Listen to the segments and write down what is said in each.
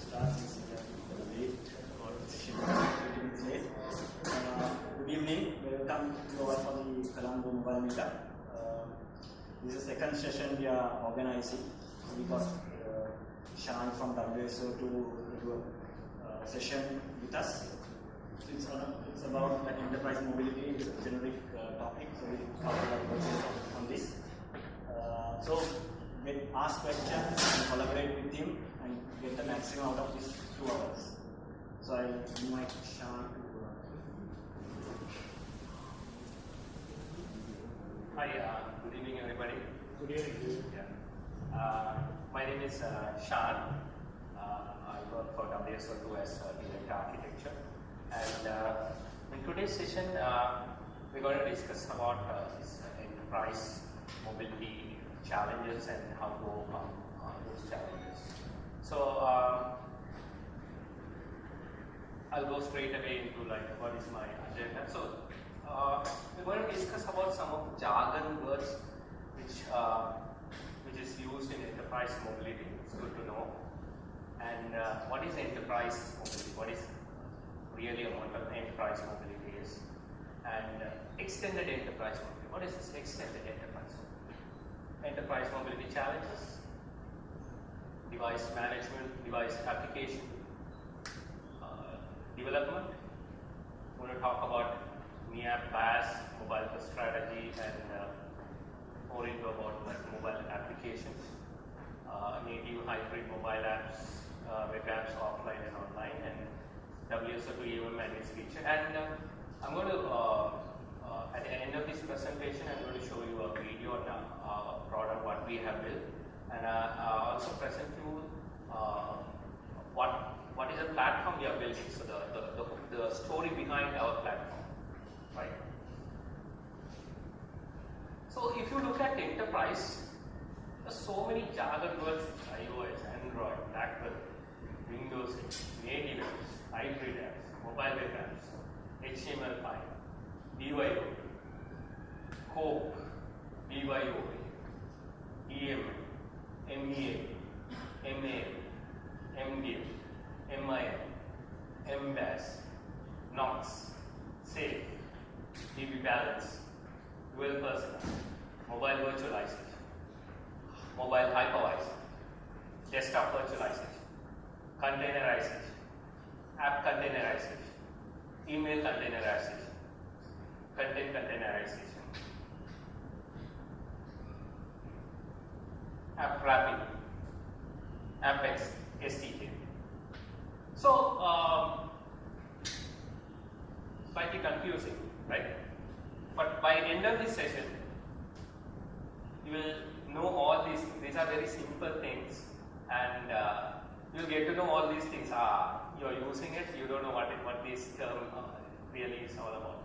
start since we are late or session 20 minutes late. Good evening, welcome to our for the Colombo mobile meetup. This is the second session we are organizing. We got Shan from WSO to do a session with us. So it's about enterprise mobility. It's a generic topic, so we talk about on this. So ask questions and collaborate with him and get the maximum out of these 2 hours. So I'll invite Shan to Hi, good evening everybody. Good evening. Yeah. My name is Shan. I work for WSO2 as Director Architecture. And in today's session, we're going to discuss about this enterprise mobility challenges and how to overcome those challenges. So I'll go straight away into what is my agenda. So we're going to discuss about some of the jargon words which is used in enterprise mobility. It's good to know. And what is enterprise mobility? What is really what enterprise mobility is? And extended enterprise mobility. What is this extended enterprise mobility? Enterprise mobility challenges, device management, device application, development. We're going to talk about Meetup, BAS, mobile first strategy, and more into about mobile applications, native hybrid mobile apps, web apps, offline and online, and WSO2 EOM and its feature. And I'm going to, at the end of this presentation, I'm going to show you a video on a product what we have built, and also present you what is the platform we are building. So the story behind our platform, right? So if you look at enterprise, there's so many jargon words: iOS, Android, BlackBerry, Windows, native apps, hybrid apps, mobile web apps, HTML5, DYO, COPE, BYO, EM, MEA, MAL, MDM, MIM, MBAS, NOx, SAFE, DB balance, dual personal, mobile virtualization, mobile hypervisor, desktop virtualization, containerization, app containerization, email containerization, content containerization, app wrapping, Apex, SDK. So, slightly confusing, right? But by the end of this session, you will know all these things. These are very simple things, and you'll get to know all these things. You're using it, you don't know what this term really is all about.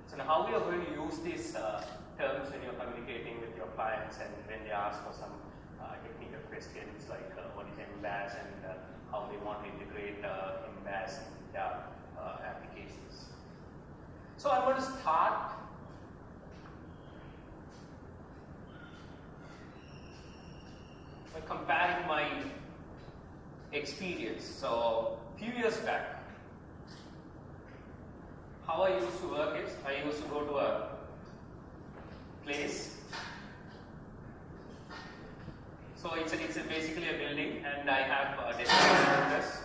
So now how we are going to use these terms when you're communicating with your clients and when they ask for some technical questions like what is MBAS and how they want to integrate MBAS in their applications. So I'm going to start by comparing my experience. So a few years back, how I used to work is I used to go to a place. So it's basically a building, and I have desktop computers,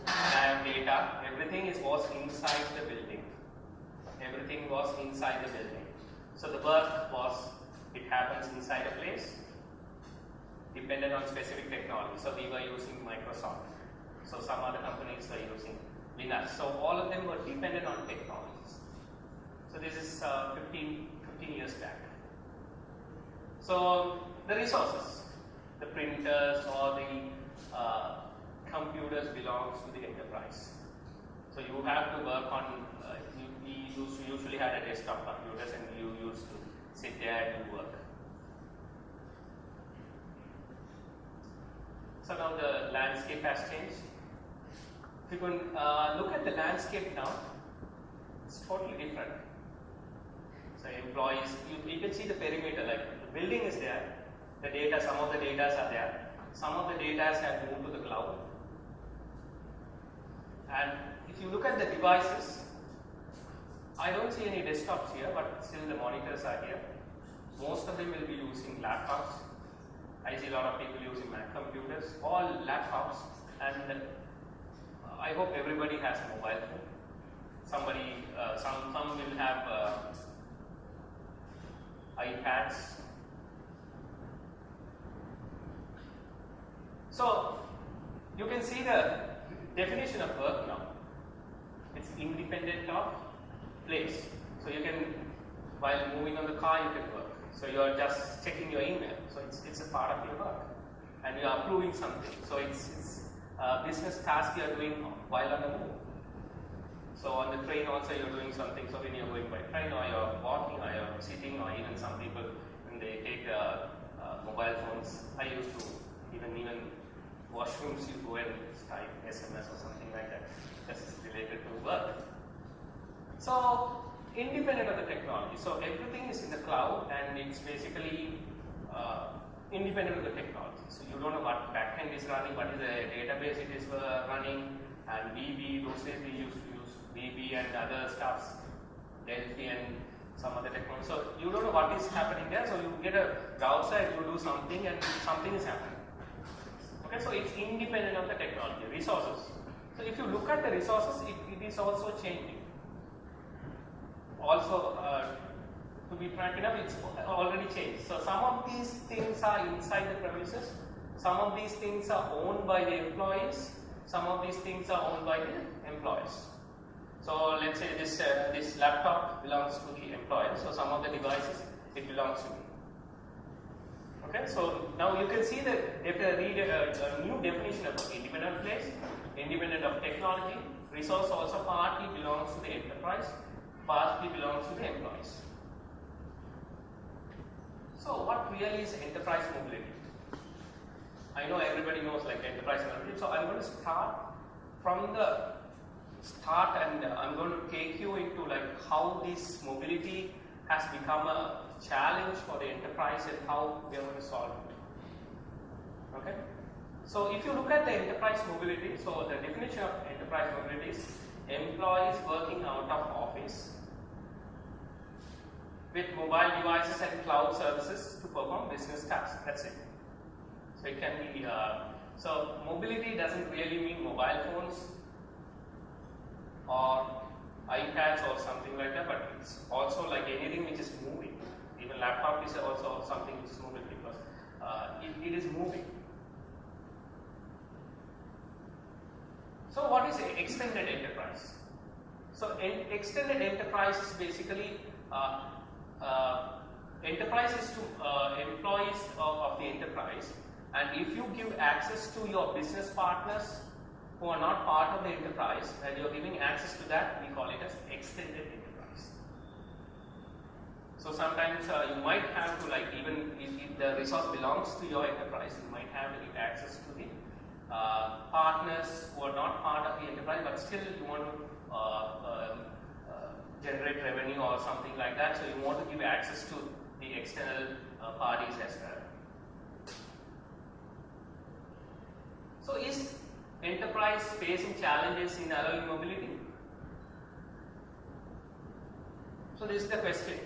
and I have data. Everything was inside the building. Everything was inside the building. So the work it happens inside a place, dependent on specific technology. So we were using Microsoft. So some other companies were using Linux. So all of them were dependent on technologies. So this is 15 years back. So the resources, the printers or the computers belongs to the enterprise. So you have to work on, we usually had a desktop computers and you used to sit there and do work. So now the landscape has changed. If you can look at the landscape now, it's totally different. So employees, you can see the perimeter, like the building is there, the data, some of the data are there. some of the data have moved to the cloud. And if you look at the devices, I don't see any desktops here, but still the monitors are here. Most of them will be using laptops. I see a lot of people using Mac computers, all laptops, and I hope everybody has a mobile phone. Some will have iPads. So you can see the definition of work now. It's independent of place. So you can, while moving on the car, you can work. So you are just checking your email. So it's a part of your work, and you are approving something. So it's a business task you are doing while on the move. So on the train also you're doing something. So when you're going by train, or you're walking, or you're sitting, or even some people when they take mobile phones. I used to even washrooms you go and type SMS or something like that. That's related to work. So independent of the technology. So everything is in the cloud, and it's basically independent of the technology. So you don't know what backend is running, what is the database it is running, and VB. Those days we used to use VB and other stuffs, Delphi and some other technology. So you don't know what is happening there. So you get a browser, you do something, and something is happening. Okay, so it's independent of the technology. Resources. So if you look at the resources, it is also changing. Also, to be frank enough, it's already changed. So some of these things are inside the premises. Some of these things are owned by the employees. Some of these things are owned by the employees. So let's say this laptop belongs to the employer. So some of the devices, it belongs to me. Okay, so now you can see that if I read a new definition of independent place, independent of technology. Resource also partly belongs to the enterprise, partly belongs to the employees. So what really is enterprise mobility? I know everybody knows like enterprise mobility. So I'm going to start from the start, and I'm going to take you into like how this mobility has become a challenge for the enterprise and how we are going to solve it. Okay? So if you look at the enterprise mobility, so the definition of enterprise mobility is employees working out of office with mobile devices and cloud services to perform business tasks. That's it. So it can be, so mobility doesn't really mean mobile phones or iPads or something like that, but it's also like anything which is moving. Even laptop is also something which is moving because it is moving. So what is extended enterprise? So extended enterprise is basically enterprise is to employees of the enterprise, and if you give access to your business partners who are not part of the enterprise and you're giving access to that, we call it as extended enterprise. So sometimes you might have to, like, even if the resource belongs to your enterprise, you might have to give access to the partners who are not part of the enterprise, but still you want to generate revenue or something like that, so you want to give access to the external parties as well. So is enterprise facing challenges in allowing mobility? So this is the question.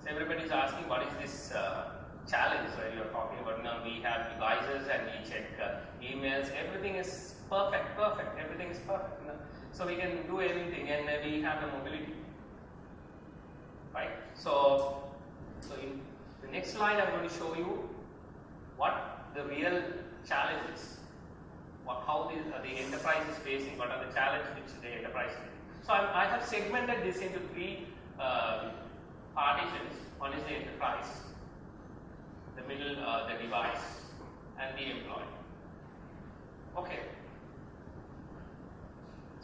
So everybody is asking, what is this challenge where you're talking about? Now we have devices and we check emails, everything is perfect, everything is perfect. So we can do anything, and we have the mobility, right? So in the next slide I'm going to show you what the real challenge is, how the enterprise is facing, what are the challenges which the enterprise is facing. So I have segmented this into three partitions. One is the enterprise, the middle, the device, and the employee. Okay.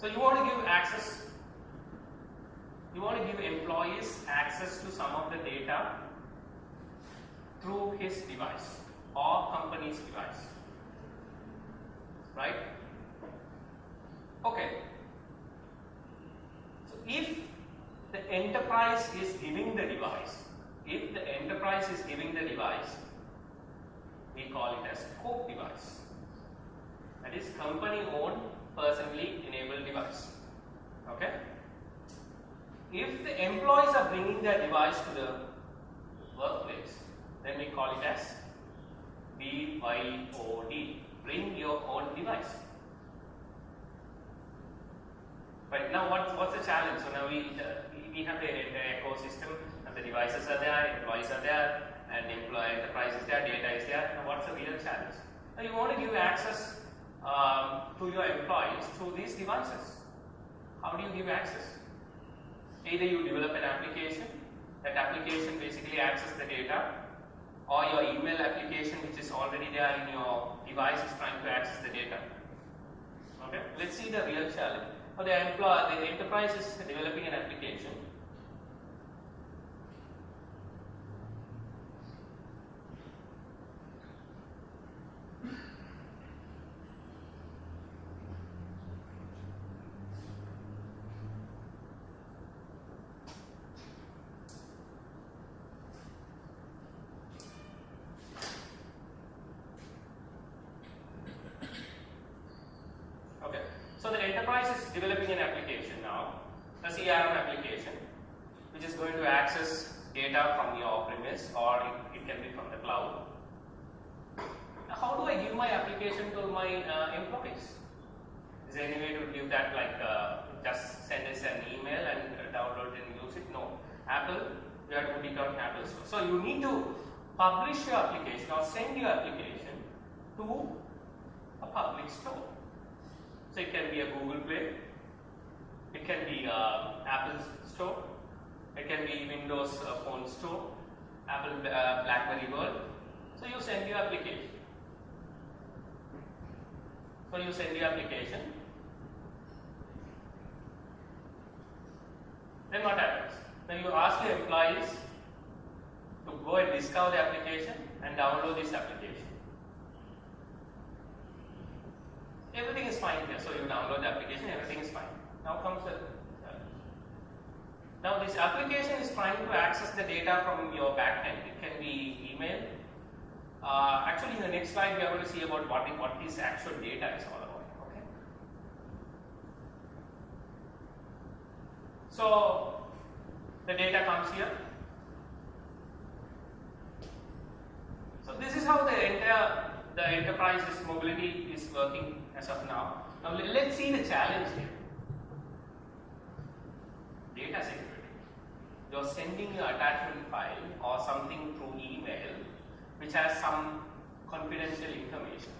So you want to give access, you want to give employees access to some of the data through his device or company's device, right? Okay. So if the enterprise is giving the device, we call it as scope device. That is company owned, personally enabled device. Okay? If the employees are bringing their device to the workplace, then we call it as BYOD, bring your own device. Right, now what's the challenge? So now we have the ecosystem, and the devices are there, employees are there, and enterprise is there, data is there. Now what's the real challenge? Now you want to give access to your employees through these devices. How do you give access? Either you develop an application, that application basically accesses the data, or your email application which is already there in your device is trying to access the data. Okay, let's see the real challenge. Or the enterprise is developing an application. So the enterprise is developing an application now, a CRM application, which is going to access data from your premise, or it can be from the cloud. Now, how do I give my application to my employees? Is there any way to give that, like just send us an email and download and use it? No. Apple, you have to put it on Apple Store. So you need to publish your application or send your application to a public store. So it can be a Google Play, it can be Apple Store, it can be Windows Phone Store, Apple BlackBerry World. So you send your application. Then what happens? Then you ask your employees to go and discover the application and download this application. Everything is fine here. So you download the application, everything is fine. Now comes the now this application is trying to access the data from your backend. It can be email. Actually, in the next slide, we are going to see about what this actual data is all about. Okay. So the data comes here. So this is how the enterprise's mobility is working as of now. Now let's see the challenge here. Data security. You're sending your attachment file or something through email which has some confidential information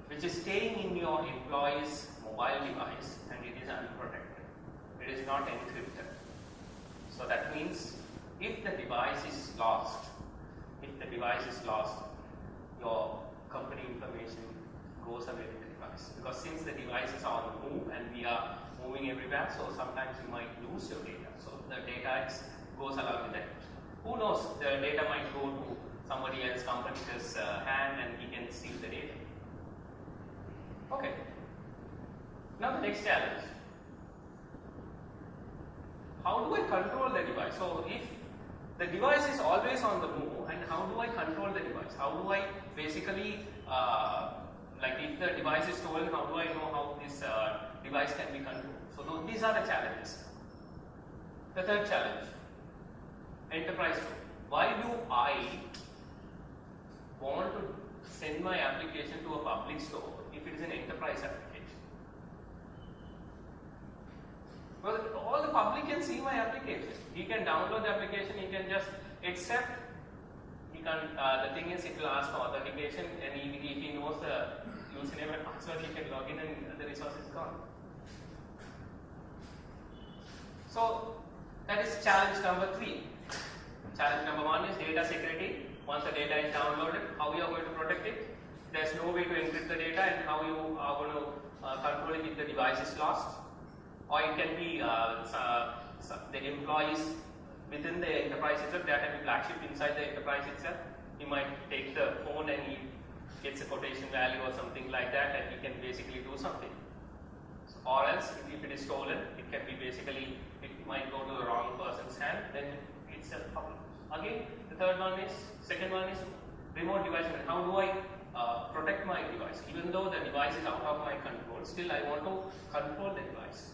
which is staying in your employee's mobile device, and it is unprotected. It is not encrypted. So that means if the device is lost, your company information goes away with the device. Because since the device is on the move and we are moving everywhere, so sometimes you might lose your data. So the data goes along with that. Who knows, the data might go to somebody else's company's hand and he can steal the data. Okay. Now the next challenge. How do I control the device? So if the device is always on the move, and how do I control the device? How do I basically, like if the device is stolen, how do I know how this device can be controlled? So these are the challenges. The third challenge, enterprise. Why do I want to send my application to a public store if it is an enterprise application? Well, all the public can see my application. He can download the application, he can just accept. He can, the thing is, it will ask for authentication, and if he knows the username and password, he can log in and the resource is gone. So that is challenge number 3. Challenge number 1 is data security. Once the data is downloaded, how you are going to protect it? There's no way to encrypt the data, and how you are going to control it if the device is lost. Or it can be the employees within the enterprise itself. There can be black sheep inside the enterprise itself. He might take the phone and he gets a quotation value or something like that, and he can basically do something. Or else, if it is stolen, it can be basically, it might go to the wrong person's hand, then it's a problem. Again, the second one is remote device management. How do I protect my device? Even though the device is out of my control, still I want to control the device.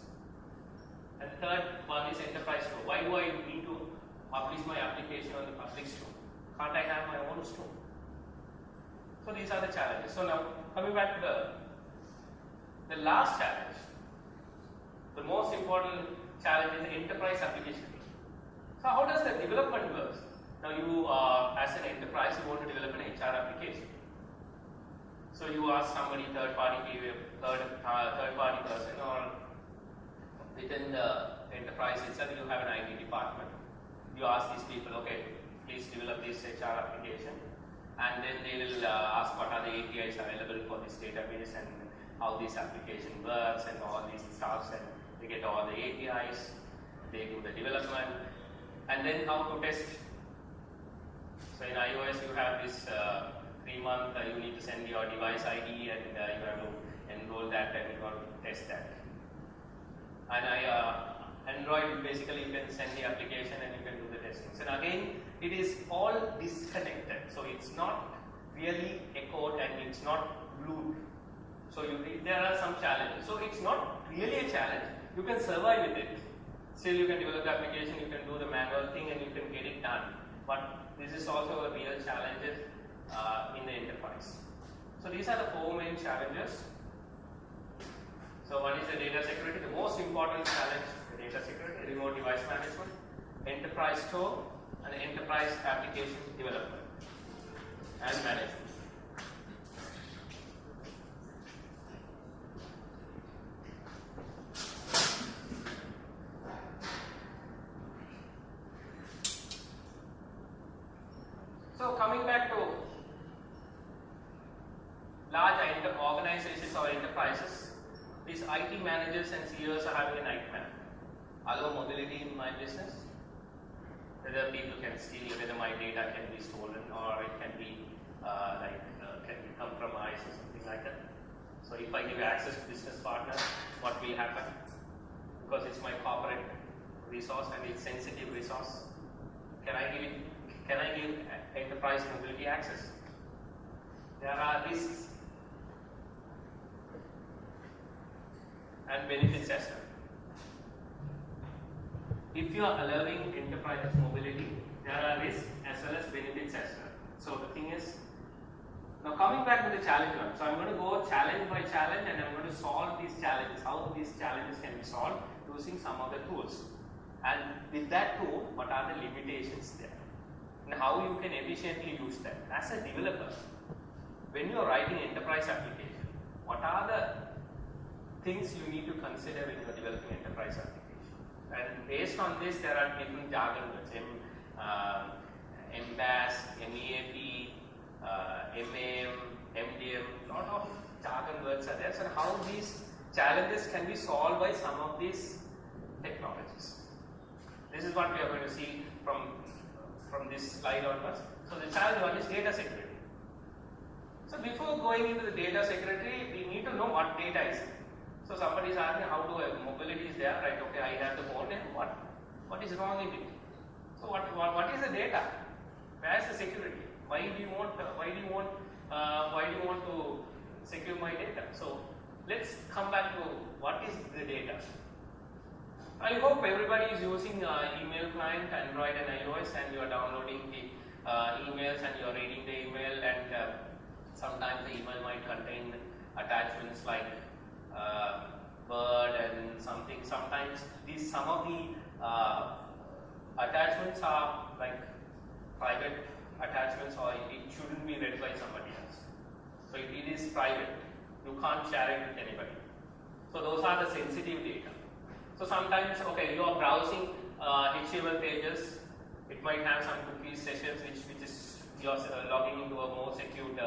And third one is enterprise store. Why do I need to publish my application on the public store? Can't I have my own store? So these are the challenges. So now coming back to the last challenge, the most important challenge is the enterprise application. So how does the development work? Now you, as an enterprise, you want to develop an HR application. So you ask somebody, third party person, or within the enterprise itself, you have an IT department. You ask these people, okay, please develop this HR application, and then they will ask what are the APIs available for this database and how this application works and all these stuff, and they get all the APIs, they do the development, and then how to test. So in iOS you have this 3-month, you need to send your device ID and you have to enroll that and you have to test that. And Android, basically you can send the application and you can do the testing. And again, it is all disconnected. So it's not really echoed and it's not glued. So there are some challenges. So it's not really a challenge. You can survive with it. Still you can develop the application, you can do the manual thing and you can get it done. But this is also a real challenge in the enterprise. So these are the 4 main challenges. So one is the data security, the most important challenge, the data security, remote device management, enterprise store, and enterprise application development and management. So coming back to large organizations or enterprises, these IT managers and CEOs are having a nightmare. Allow mobility in my business, whether people can steal, whether my data can be stolen or it can be can be compromised or something like that. So if I give access to business partners, what will happen? Because it's my corporate resource and it's sensitive resource. Can I give enterprise mobility access? There are risks and benefits as well. If you are allowing enterprise mobility, there are risks as well as benefits as well. So the thing is, now coming back to the challenge one. So I'm going to go challenge by challenge and I'm going to solve these challenges, how these challenges can be solved using some of the tools. And with that tool, what are the limitations there? And how you can efficiently use them. As a developer, when you are writing enterprise application, what are the things you need to consider when you are developing enterprise application? And based on this, there are different jargon words, MBAS, MEAP, MAM, MDM, lot of jargon words are there. So how these challenges can be solved by some of these technologies. This is what we are going to see from this slide onwards. So the challenge one is data security. So before going into the data security, we need to know what data is. So somebody is asking how do I, mobility is there, right? Okay, I have the phone and what is wrong in it? So what is the data? Where is the security? Why do you want to secure my data? So let's come back to what is the data. I hope everybody is using email client, Android and iOS, and you are downloading the emails and you are reading the email, and sometimes the email might contain attachments like Word and something. Sometimes some of the attachments are like private attachments, or it shouldn't be read by somebody else. So it is private. You can't share it with anybody. So those are the sensitive data. So sometimes, okay, you are browsing HTML pages. It might have some cookie sessions, which is you are logging into a more secured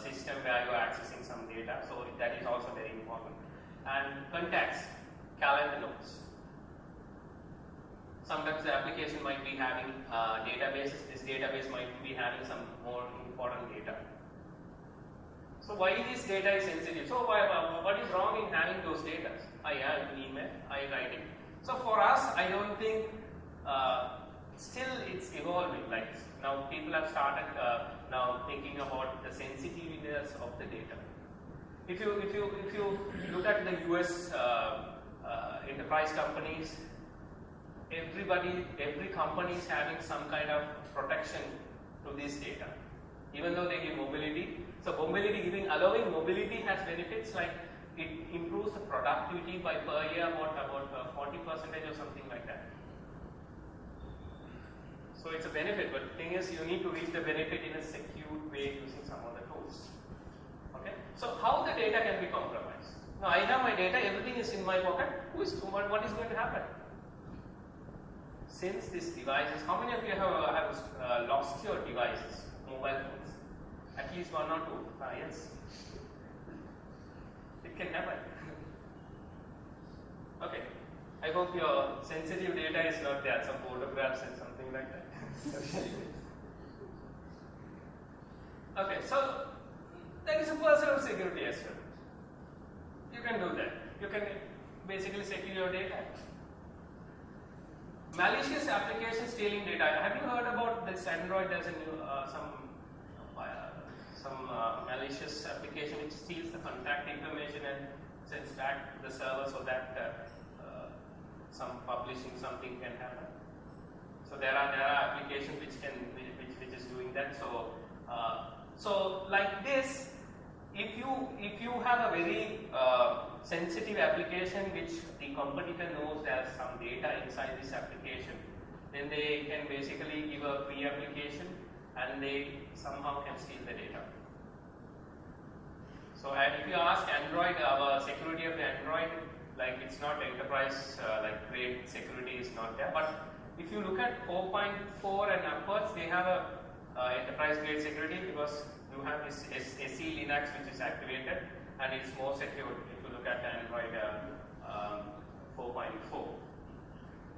system where you are accessing some data. So that is also very important. And contacts, calendar notes. Sometimes the application might be having databases. This database might be having some more important data. So why this data is sensitive? So what is wrong in having those data? I have an email, I write it. So for us, I don't think, still it's evolving. Like Now people have started now thinking about the sensitiveness of the data. If you look at the US enterprise companies, every company is having some kind of protection to this data, even though they give mobility. So allowing mobility has benefits like it improves the productivity by per year about 40% or something like that. So it's a benefit, but the thing is you need to reach the benefit in a secure way using some of the tools. Okay. So how the data can be compromised? Now I have my data, everything is in my pocket. What is going to happen? Since these devices, how many of you have lost your devices, mobile phones? At least one or two. Yes. It can happen. Okay. I hope your sensitive data is not there, some photographs and something like that. Okay, so there is a personal security as well. You can do that. You can basically secure your data. Malicious application stealing data. Have you heard about this Android? There's a new some malicious application which steals the contact information and sends back to the server so that some publishing something can happen. So there are applications which is doing that. So like this, if you have a very sensitive application which the competitor knows there's some data inside this application, then they can basically give a free application and they somehow can steal the data. So and if you ask Android, our security of the Android, like it's not enterprise, like great security is not there. But if you look at 4.4 and upwards, they have a enterprise grade security because you have this SE Linux which is activated and it's more secure if you look at Android 4.4.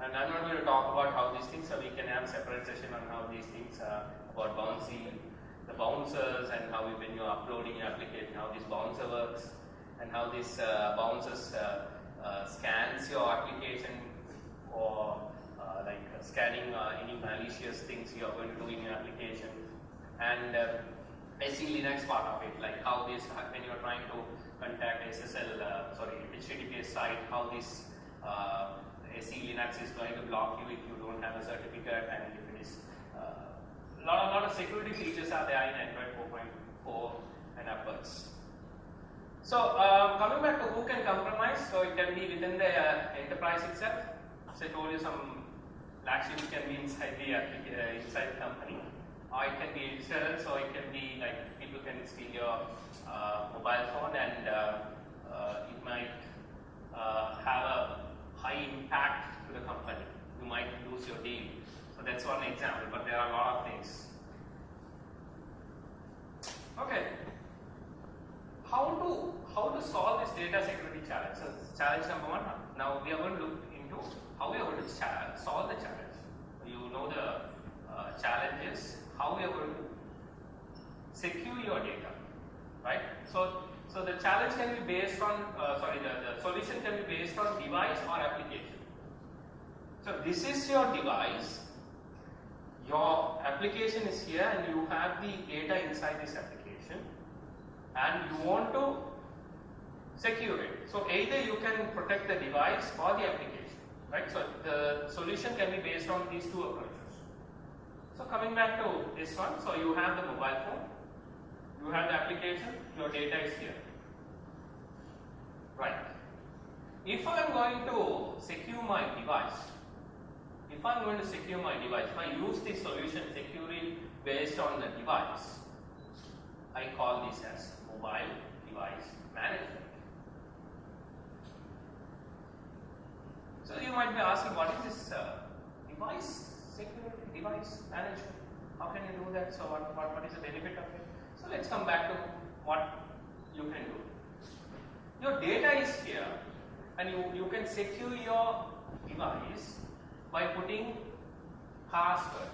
And I'm not going to talk about how these things are. We can have a separate session on how these things are about bouncing, the bouncers, and how when you're uploading your application, how this bouncer works, and how this bouncers scans your application for like scanning any malicious things you are going to do in your application, and SE Linux part of it, like how this when you are trying to contact HTTPS site, how this SE Linux is going to block you if you don't have a certificate, and if it is a lot of security features are there in Android 4.4 and upwards. So coming back to who can compromise, so it can be within the enterprise itself. So I told you some flagship can be inside the company, or it can be external, so it can be like people can steal your mobile phone and it might have a high impact to the company. You might lose your deal. So that's one example, but there are a lot of things. Okay. How to solve this data security challenge? So challenge number one. Now we are going to look into how we are going to solve the challenge. You know the challenges. How we are going to secure your data, right? So the challenge can be based on the solution can be based on device or application. So this is your device. Your application is here, and you have the data inside this application, and you want to secure it. So either you can protect the device or the application, right? So the solution can be based on these two approaches. So coming back to this one, so you have the mobile phone, you have the application, your data is here, right? If I am going to secure my device, if I use this solution securely based on the device, I call this as mobile device management. So you might be asking, what is this device security, device management? How can you do that? So what is the benefit of it? So let's come back to what you can do. Your data is here, and you can secure your device by putting password,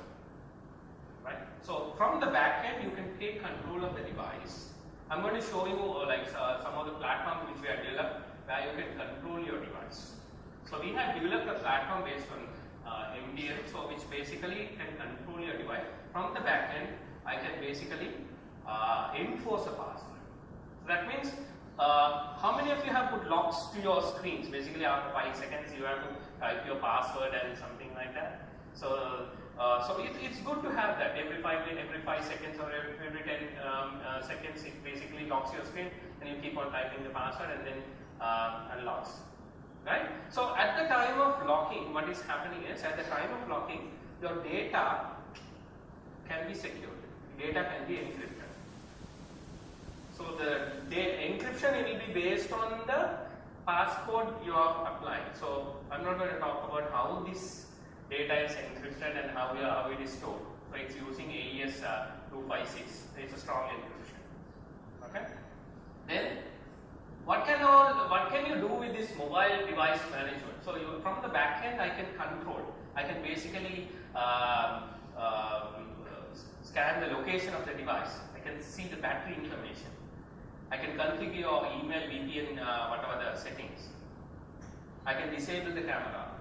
right? So from the back end, you can take control of the device. I'm going to show you some of the platforms which we have developed where you can control your device. So we have developed a platform based on MDM, so which basically can control your device. device. From the back end, I can basically enforce a password. So that means, how many of you have put locks to your screens? Basically, after 5 seconds, you have to type your password and something like that. So, it's good to have that every 5 seconds or every 10 seconds. It basically locks your screen, and you keep on typing the password, and then unlocks. Right? So at the time of locking, what is happening is, at the time of locking, your data can be secured. Data can be encrypted. So the encryption will be based on the passcode you are applying. So I'm not going to talk about how this data is encrypted and how it is stored. So it's using AES 256. It's a strong encryption. Okay. Then what can you do with this mobile device management? So from the back end, I can control. I can basically scan the location of the device. I can see the battery information. I can configure your email, VPN, whatever the settings. I can disable the camera.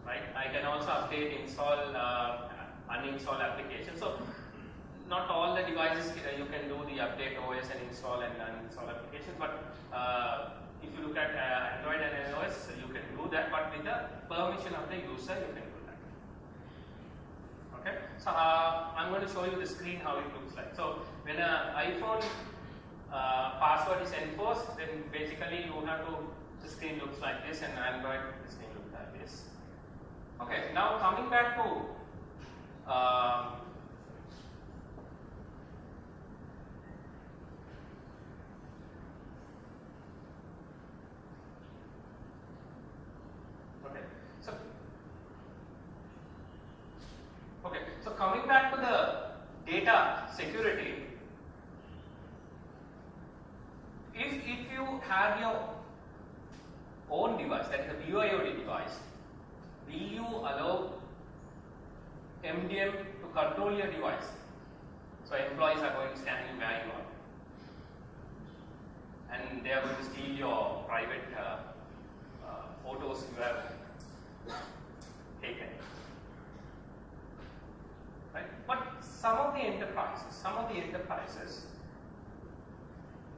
Right? I can also update, install, uninstall applications. So not all the devices you can do the update OS and install and uninstall applications, but if you look at Android and iOS, you can do that, but with the permission of the user, you can do that. Okay, so I'm going to show you the screen how it looks like. So when an iPhone password is enforced, then basically you have to, the screen looks like this, and Android, the screen looks like this. Okay, now coming back to so coming back to the data security, if you have your own device, that is a BYOD device, will you allow MDM to control your device? So employees are going to scan you where you are, and they are going to steal your private photos you have taken. Right? But some of the enterprises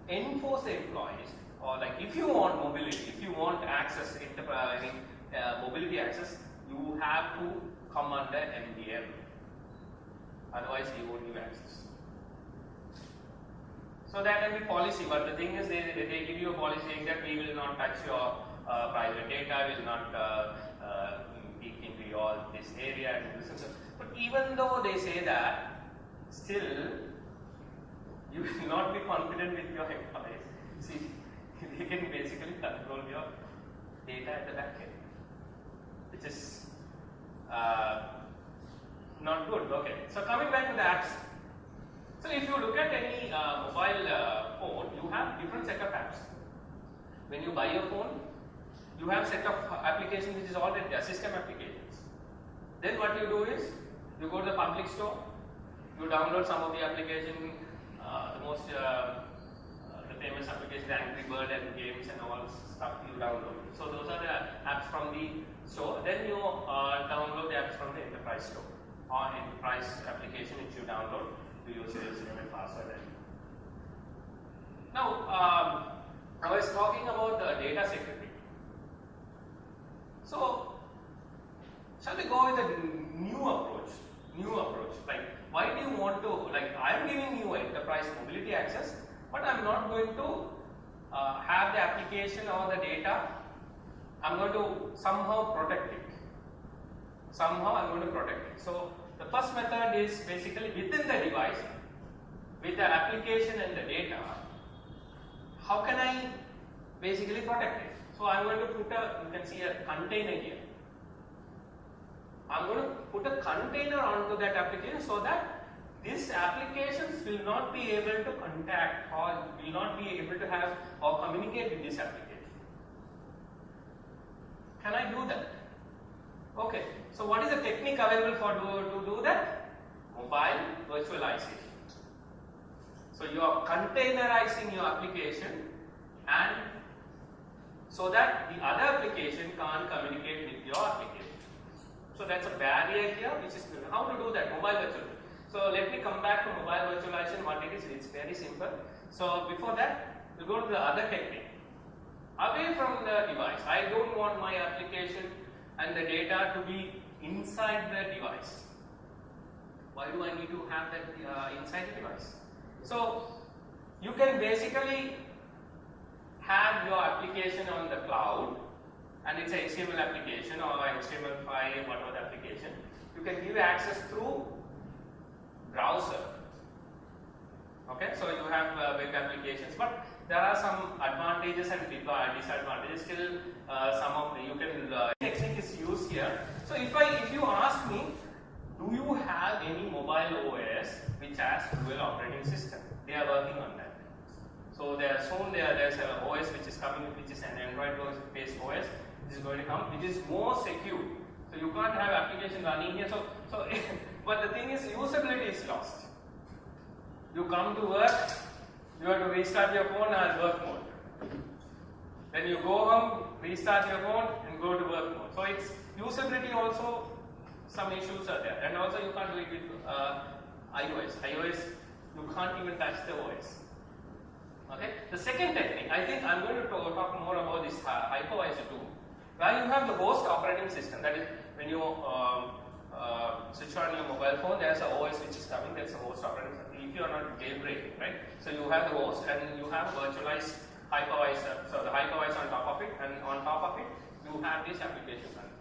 enforce the employees, or like if you want mobility, if you want access, mobility access, you have to come under MDM. Otherwise, you won't give access. So that can be policy, but the thing is, they give you a policy saying that we will not touch your private data, will not peek into your this area and this and so. But even though they say that, still you will not be confident with your employees. See, they can basically control your data at the back end, which is not good. Okay, so coming back to the apps. So if you look at any mobile phone, you have different set of apps. When you buy your phone, you have set of applications which is already system applications. Then what you do is, you go to the public store, you download some of the application, the most the famous applications, Angry Bird and games and all stuff you download. So those are the apps from the store. Then you download the apps from the enterprise store or enterprise application which you download to use your username and password. Now I was talking about the data security. So shall we go with a new approach? Like, why do you want to, like, I am giving you enterprise mobility access, but I am not going to have the application or the data. I am going to somehow protect it. So the first method is basically within the device, with the application and the data, how can I basically protect it? So I am going to put you can see a container here. I am going to put a container onto that application so that these applications will not be able to contact or will not be able to have or communicate with this application. Can I do that? Okay, so what is the technique available to do that? Mobile virtualization. So you are containerizing your application, and so that the other application can't communicate with your application. So that's a barrier here, which is how to do that, mobile virtual. So let me come back to mobile virtualization, what it is. It's very simple. So before that, we'll go to the other technique. Away from the device, I don't want my application and the data to be inside the device. Why do I need to have that inside the device? So you can basically have your application on the cloud, and it's an HTML application or HTML5, whatever the application. You can give access through browser. Okay, so you have web applications, but there are some advantages and disadvantages. Still, some of the technique is used here. So if you ask me, do you have any mobile OS which has dual operating system? They are working on that. So there's an OS which is coming, which is an Android-based OS, which is going to come, which is more secure. So you can't have application running here. So but the thing is, usability is lost. You come to work, you have to restart your phone as work mode. Then you go home, restart your phone, and go to work mode. So it's usability also. Some issues are there, and also you can't do it with iOS. iOS, you can't even touch the OS. Okay. The second technique, I think I'm going to talk more about this hypervisor too, where you have the host operating system. That is, when you switch on your mobile phone, there's an OS which is coming. There's a host operating system. If you are not jailbreaking, right? So you have the host, and you have virtualized hypervisor. So the hypervisor on top of it, and on top of it, you have this application running.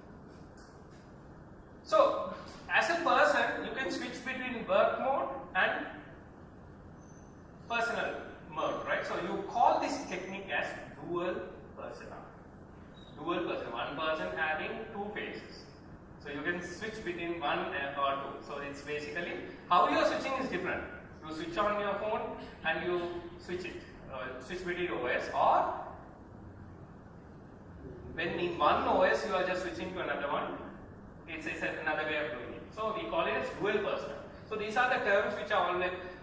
So, as a person, you can switch between work mode and personal mode, right? So, you call this technique as dual persona. Dual persona, one person having two faces. So, you can switch between one or two. So, it's basically how you are switching is different. You switch on your phone and you switch it, switch between OS, or when in one OS you are just switching to another one. It's another way of doing it. So we call it as dual persona. So these are the terms which are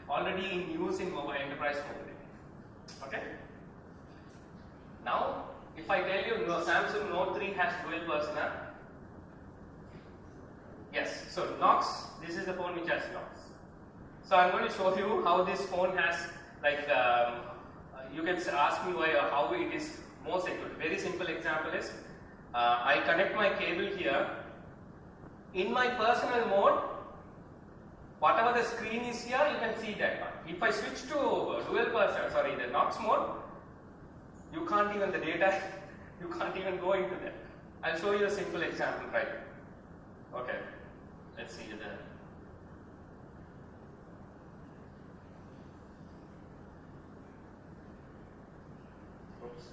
already in use in mobile enterprise mobility. Okay. Now, if I tell you Samsung Note 3 has dual persona, yes. So Knox, this is the phone which has Knox. So I'm going to show you how this phone has, like, you can ask me why or how it is more secure. Very simple example is, I connect my cable here. In my personal mode, whatever the screen is here, you can see that one. If I switch to the Knox mode, you can't even, the data, you can't even go into that. I'll show you a simple example right now. Okay, let's see the. Oops.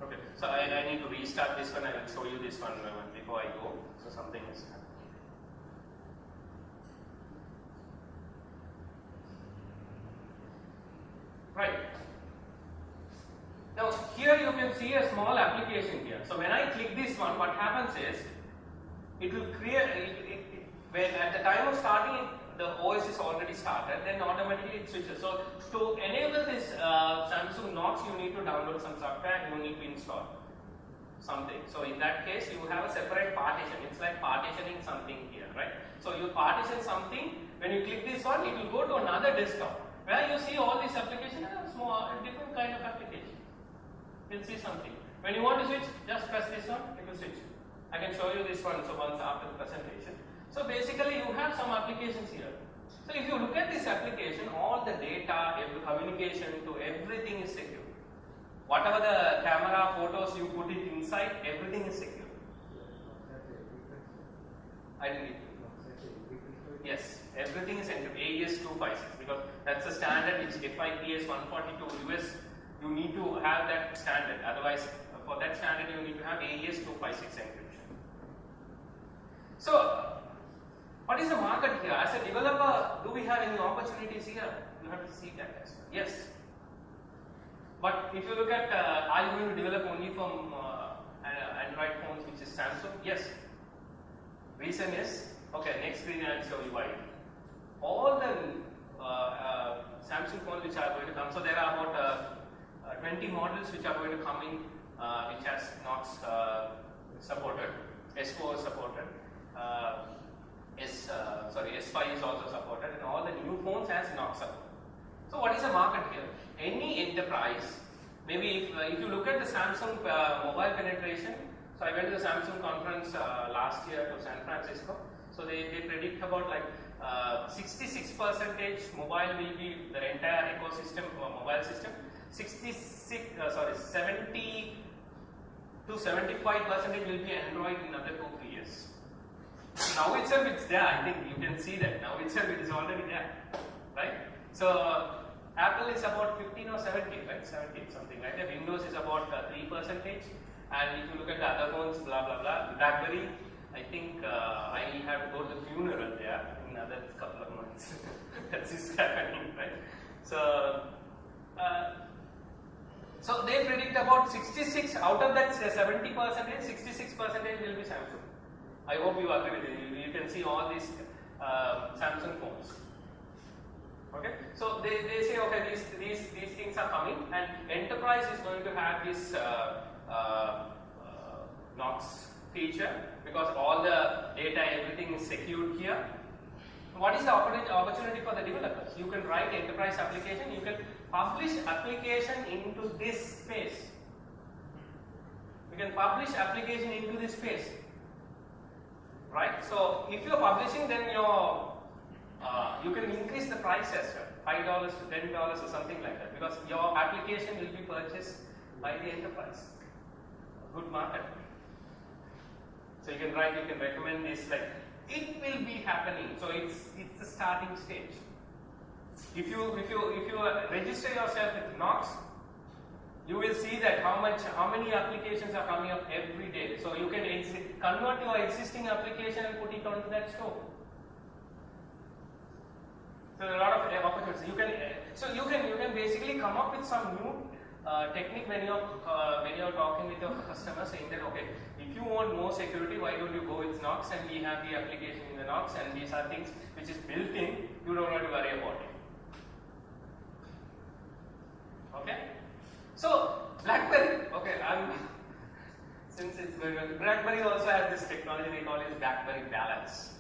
Okay, so I need to restart this one. I will show you this one before I go. So something is happening. Right. Now here you can see a small application here. So when I click this one, what happens is it will create. When at the time of starting, the OS is already started, then automatically it switches. So to enable this Samsung Knox, you need to download some software, you need to install something. So in that case, you have a separate partition. It's like partitioning something here, right? So you partition something, when you click this one, it will go to another desktop, where you see all these applications and small, different kind of application. You'll see something. When you want to switch, just press this one, it will switch. I can show you this one so once after the presentation. So basically you have some applications here. So if you look at this application, all the data, every communication to everything is secure. Whatever the camera photos you put it inside, everything is secure. I didn't get you. Yes, everything is encrypted. AES 256 because that's the standard which FIPS 142 US. You need to have that standard. Otherwise, for that standard you need to have AES 256 encryption. So what is the market here? As a developer, do we have any opportunities here? You have to see that as well. Yes. But if you look at, are you going to develop only from Android phones, which is Samsung? Yes. Reason is, Okay, next screen I'll show you why. All the Samsung phones which are going to come, so there are about 20 models which are going to come in, which has NOx supported, S4 supported, S5 is also supported, and all the new phones has NOx support. So what is the market here? Any enterprise, maybe if you look at the Samsung mobile penetration, so I went to the Samsung conference last year to San Francisco, so they predict about like 66% mobile will be the entire ecosystem mobile system, 70 to 75% will be Android in another 2-3 years. Now itself it's there, I think you can see that now itself it is already there, right? So Apple is about 15 or 17, right? 17 something like that. Windows is about 3%, and if you look at the other phones, blah blah blah. BlackBerry, I think I have to go to the funeral there in another couple of months. That's just happening, right? So, so they predict about 66 out of that 70%, 66% will be Samsung. I hope you agree with it. You can see all these Samsung phones. Okay, so they say okay, these things are coming, and enterprise is going to have this NOx feature because all the data, everything is secured here. What is the opportunity for the developers? You can write enterprise application, you can publish application into this space. You can publish application into this space, right? So if you are publishing, then you can increase the price as well, $5 to $10 or something like that, because your application will be purchased by the enterprise. A good market. So you can write, you can recommend this, like it will be happening. So it's the starting stage. If you register yourself with NOx, you will see that how many applications are coming up every day. So you can convert your existing application and put it onto that store. So a lot of opportunities. You can basically come up with some new technique when you're talking with your customer, saying that okay, if you want more security, why don't you go with NOx, and we have the application in the NOx, and these are things which is built in. You don't have to worry about it. Okay. So BlackBerry. Okay, since it's BlackBerry also has this technology they call it BlackBerry Balance.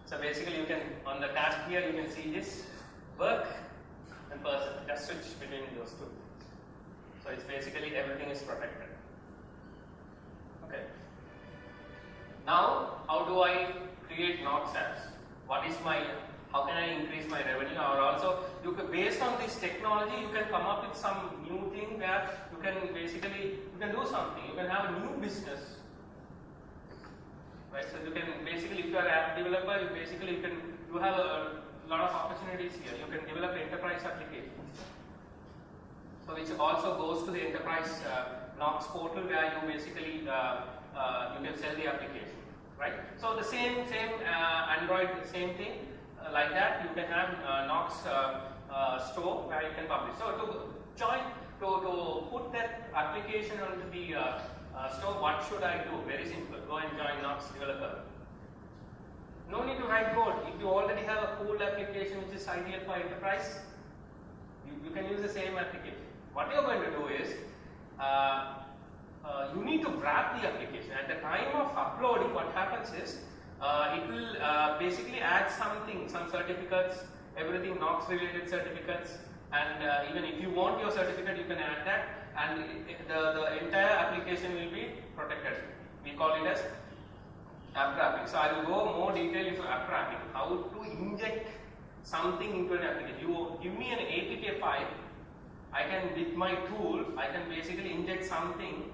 So basically, you can on the task here you can see this work and person. Just switch between those two. So it's basically everything is protected. Okay. Now, how do I create NOx apps? How can I increase my revenue? Or also, based on this technology, you can come up with some new thing where you can do something. You can have a new business, right? So you can basically, if you are an app developer, you have a lot of opportunities here. You can develop enterprise applications. So which also goes to the enterprise NOx portal where you basically you can sell the application, right? So the same Android, same thing like that. You can have NOx store where you can publish. So to put that application onto the store, what should I do? Very simple. Go and join NOx developer. No need to write code. If you already have a cool application which is ideal for enterprise, you can use the same application. What you're going to do is, you need to wrap the application. At the time of uploading, what happens is, it will basically add some certificates, everything NOx related certificates, and even if you want your certificate, you can add that, and the entire application will be protected. We call it as app wrapping. So I will go more detail into app wrapping, how to inject something into an application. You give me an APK file, I can, with my tool, I can basically inject something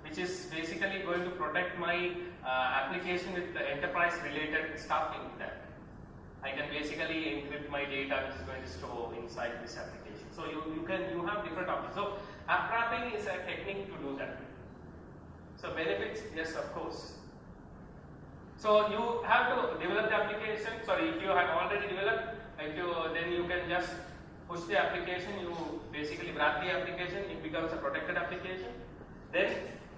which is basically going to protect my application with the enterprise related stuff into that. I can basically encrypt my data which is going to store inside this application. So you have different options. So app wrapping is a technique to do that. So benefits, yes, of course. So you have to develop the application. Sorry, if you have already developed, then you can just push the application. You basically wrap the application. It becomes a protected application. Then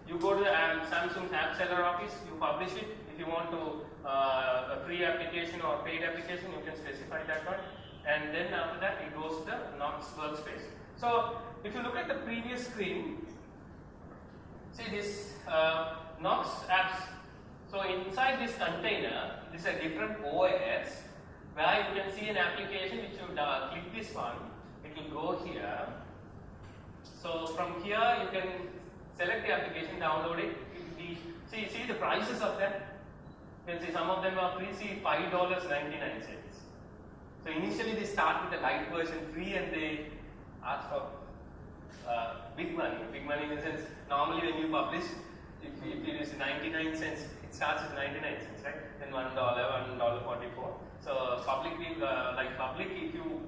you go to the Samsung App Seller office. You publish it. If if you want to a free application or paid application, you can specify that one. And then after that, it goes to the Knox workspace. So if you look at the previous screen, see this Knox apps. So inside this container, this is a different OS where you can see an application which you click this one, it will go here. So from here you can select the application, download it. See the prices of them. You can see some of them are free, see $5.99. So initially they start with the light version free and they ask for big money. Big money in the sense, normally when you publish, if it is 99 cents, it starts with 99 cents, right? Then $1, $1.44. So publicly, if you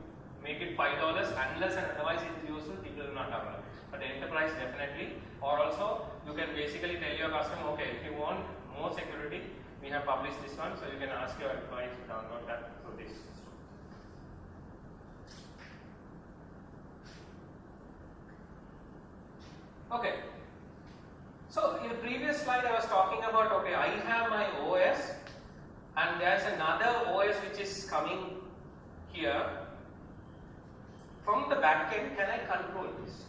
make it $5, unless and otherwise it is useful, people will not download. But enterprise definitely, or also you can basically tell your customer, okay, if you want more security, we have published this one, so you can ask your employees to download that through this. Okay. So in the previous slide I was talking about, okay, I have my OS and there's another OS which is coming here. From the back end, can I control this?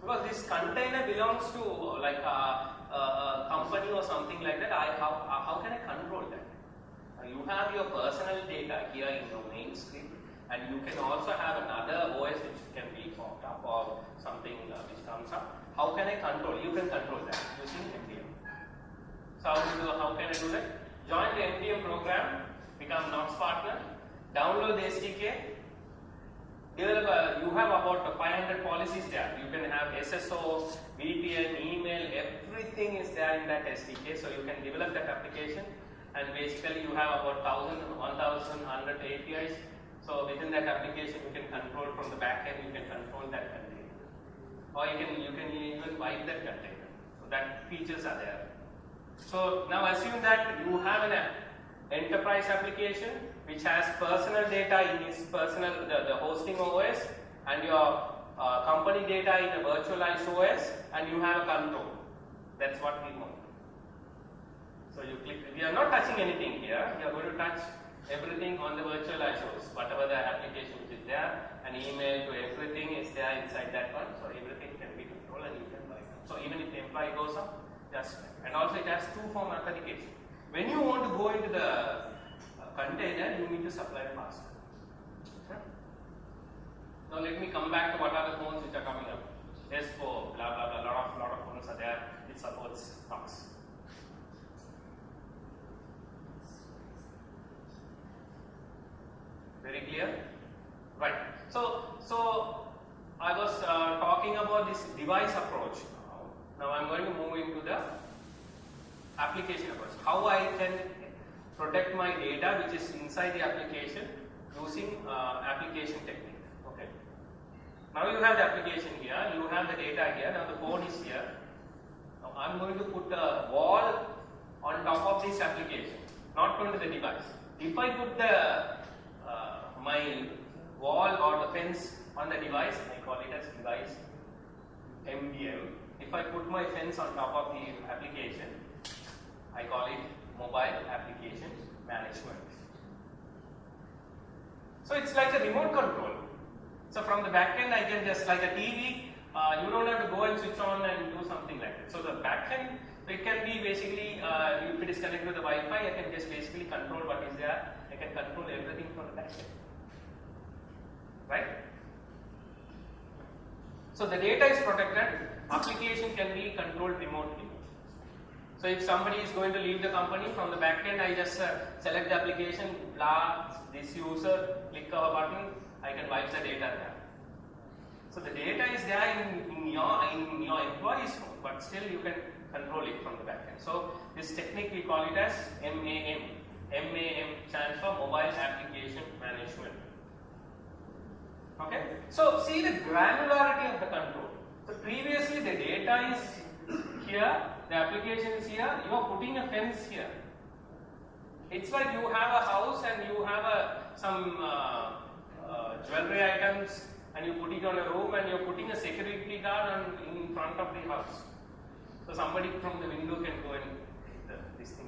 Because this container belongs to like a company or something like that. How can I control that? You have your personal data here in your main script, and you can also have another OS which can be popped up or something which comes up. How can I control? You can control that using NPM. So how can I do that? Join the NPM program, become Knox partner, download the SDK. Develop you have about 500 policies there. You can have SSO, VPN, email, everything is there in that SDK. So you can develop that application, and basically you have about 1,100 APIs. So within that application, you can control from the back end. You can control that container, or you can even wipe that container. So that features are there. So now assume that you have an enterprise application which has personal data in its the hosting OS, and your company data in a virtualized OS, and you have a control. That's what we want. So you click. We are not touching anything here. You are going to touch everything on the virtualized OS. Whatever the application which is there, an email to everything is there inside that one. So everything can be controlled and you can buy it. So even if the employee goes up, just and also it has two-form authentication. When you want to go into the container, you need to supply a password. Okay. Now let me come back to what are the phones which are coming up. S4, blah blah blah. Lot of phones are there. It supports Knox. Very clear? Right. So I was talking about this device approach. Now I'm going to move into the application approach. How I can protect my data which is inside the application using application technique. Okay. Now you have the application here, you have the data here, now the phone is here. Now I'm going to put a wall on top of this application, not only the device. If I put the my wall or the fence on the device, I call it as device MDM. If I put my fence on top of the application, I call it mobile application management. So it's like a remote control. So from the back end, I can just like a TV, you don't have to go and switch on and do something like that. So the back end, it can be basically, if it is connected to the Wi-Fi, I can just basically control what is there. I can control everything from the back end. Right? So the data is protected, application can be controlled remotely. So if somebody is going to leave the company, from the back end I just select the application, blah, this user, click a button, I can wipe the data there. So the data is there in your employee's phone, but still you can control it from the back end. So this technique we call it as MAM. MAM stands for Mobile Application Management. Okay, so see the granularity of the control. So previously the data is here, the application is here, you are putting a fence here. It's like you have a house and you have some jewelry items and you put it on a room and you're putting a security guard in front of the house. So somebody from the window can go and take this thing.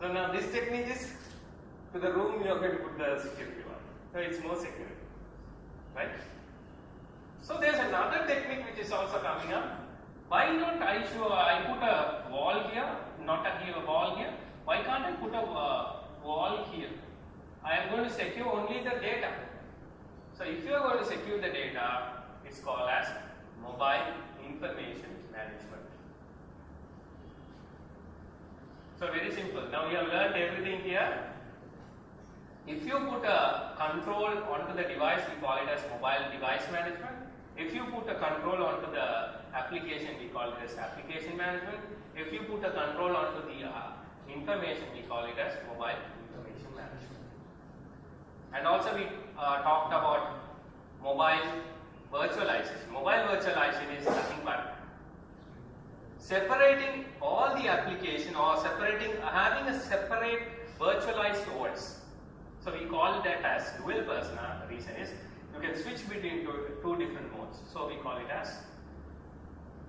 So now this technique is to the room you are going to put the security one. So it's more secure, right? So there's another technique which is also coming up. Why not I put a wall here, not a wall here? Why can't I put a wall here? I am going to secure only the data. So if you are going to secure the data, it's called as mobile information management. So very simple. Now you have learned everything here. If you put a control onto the device, we call it as mobile device management. If you put a control onto the application, we call it as application management. If you put a control onto the information, we call it as mobile information management. And also we talked about mobile virtualization. Mobile virtualization is nothing but separating all the application or having a separate virtualized OS. So we call that as dual persona. The reason is you can switch between two different modes. So we call it as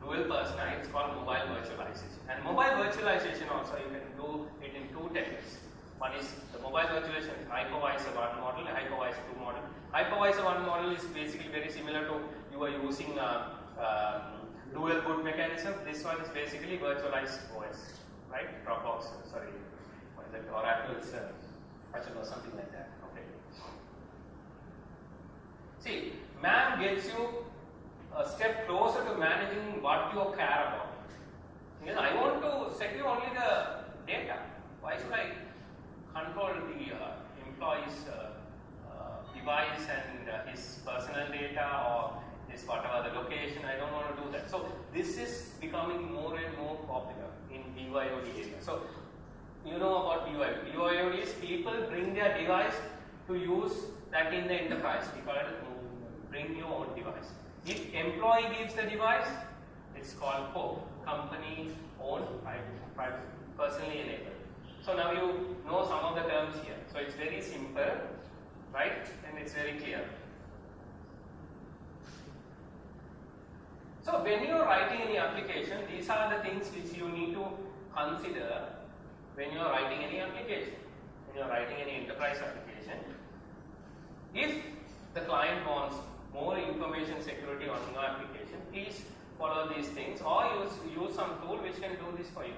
dual persona. It's called mobile virtualization. And mobile virtualization also you can do it in two techniques. One is the mobile virtualization hypervisor 1 model and hypervisor 2 model. Hypervisor 1 model is basically very similar to you are using dual boot mechanism. This one is basically virtualized OS, right? Dropbox, sorry, what is it? Oracle's or something like that. Okay. See, MAM gets you a step closer to managing what you care about. Because I want to secure only the data. Why should I control the employee's device and his personal data or his whatever the location? I don't want to do that. So this is becoming more and more popular in BYOD area. So you know about BYOD. BYOD is people bring their device to use that in the enterprise. We call it bring your own device. If employee gives the device, it's called COAP, company owned, private, personally enabled. So now you know some of the terms here. So it's very simple, right? And it's very clear. So when you are writing any application, these are the things which you need to consider when you are writing any application. When you are writing any enterprise application, if the client wants more information security on your application, please follow these things or use some tool which can do this for you.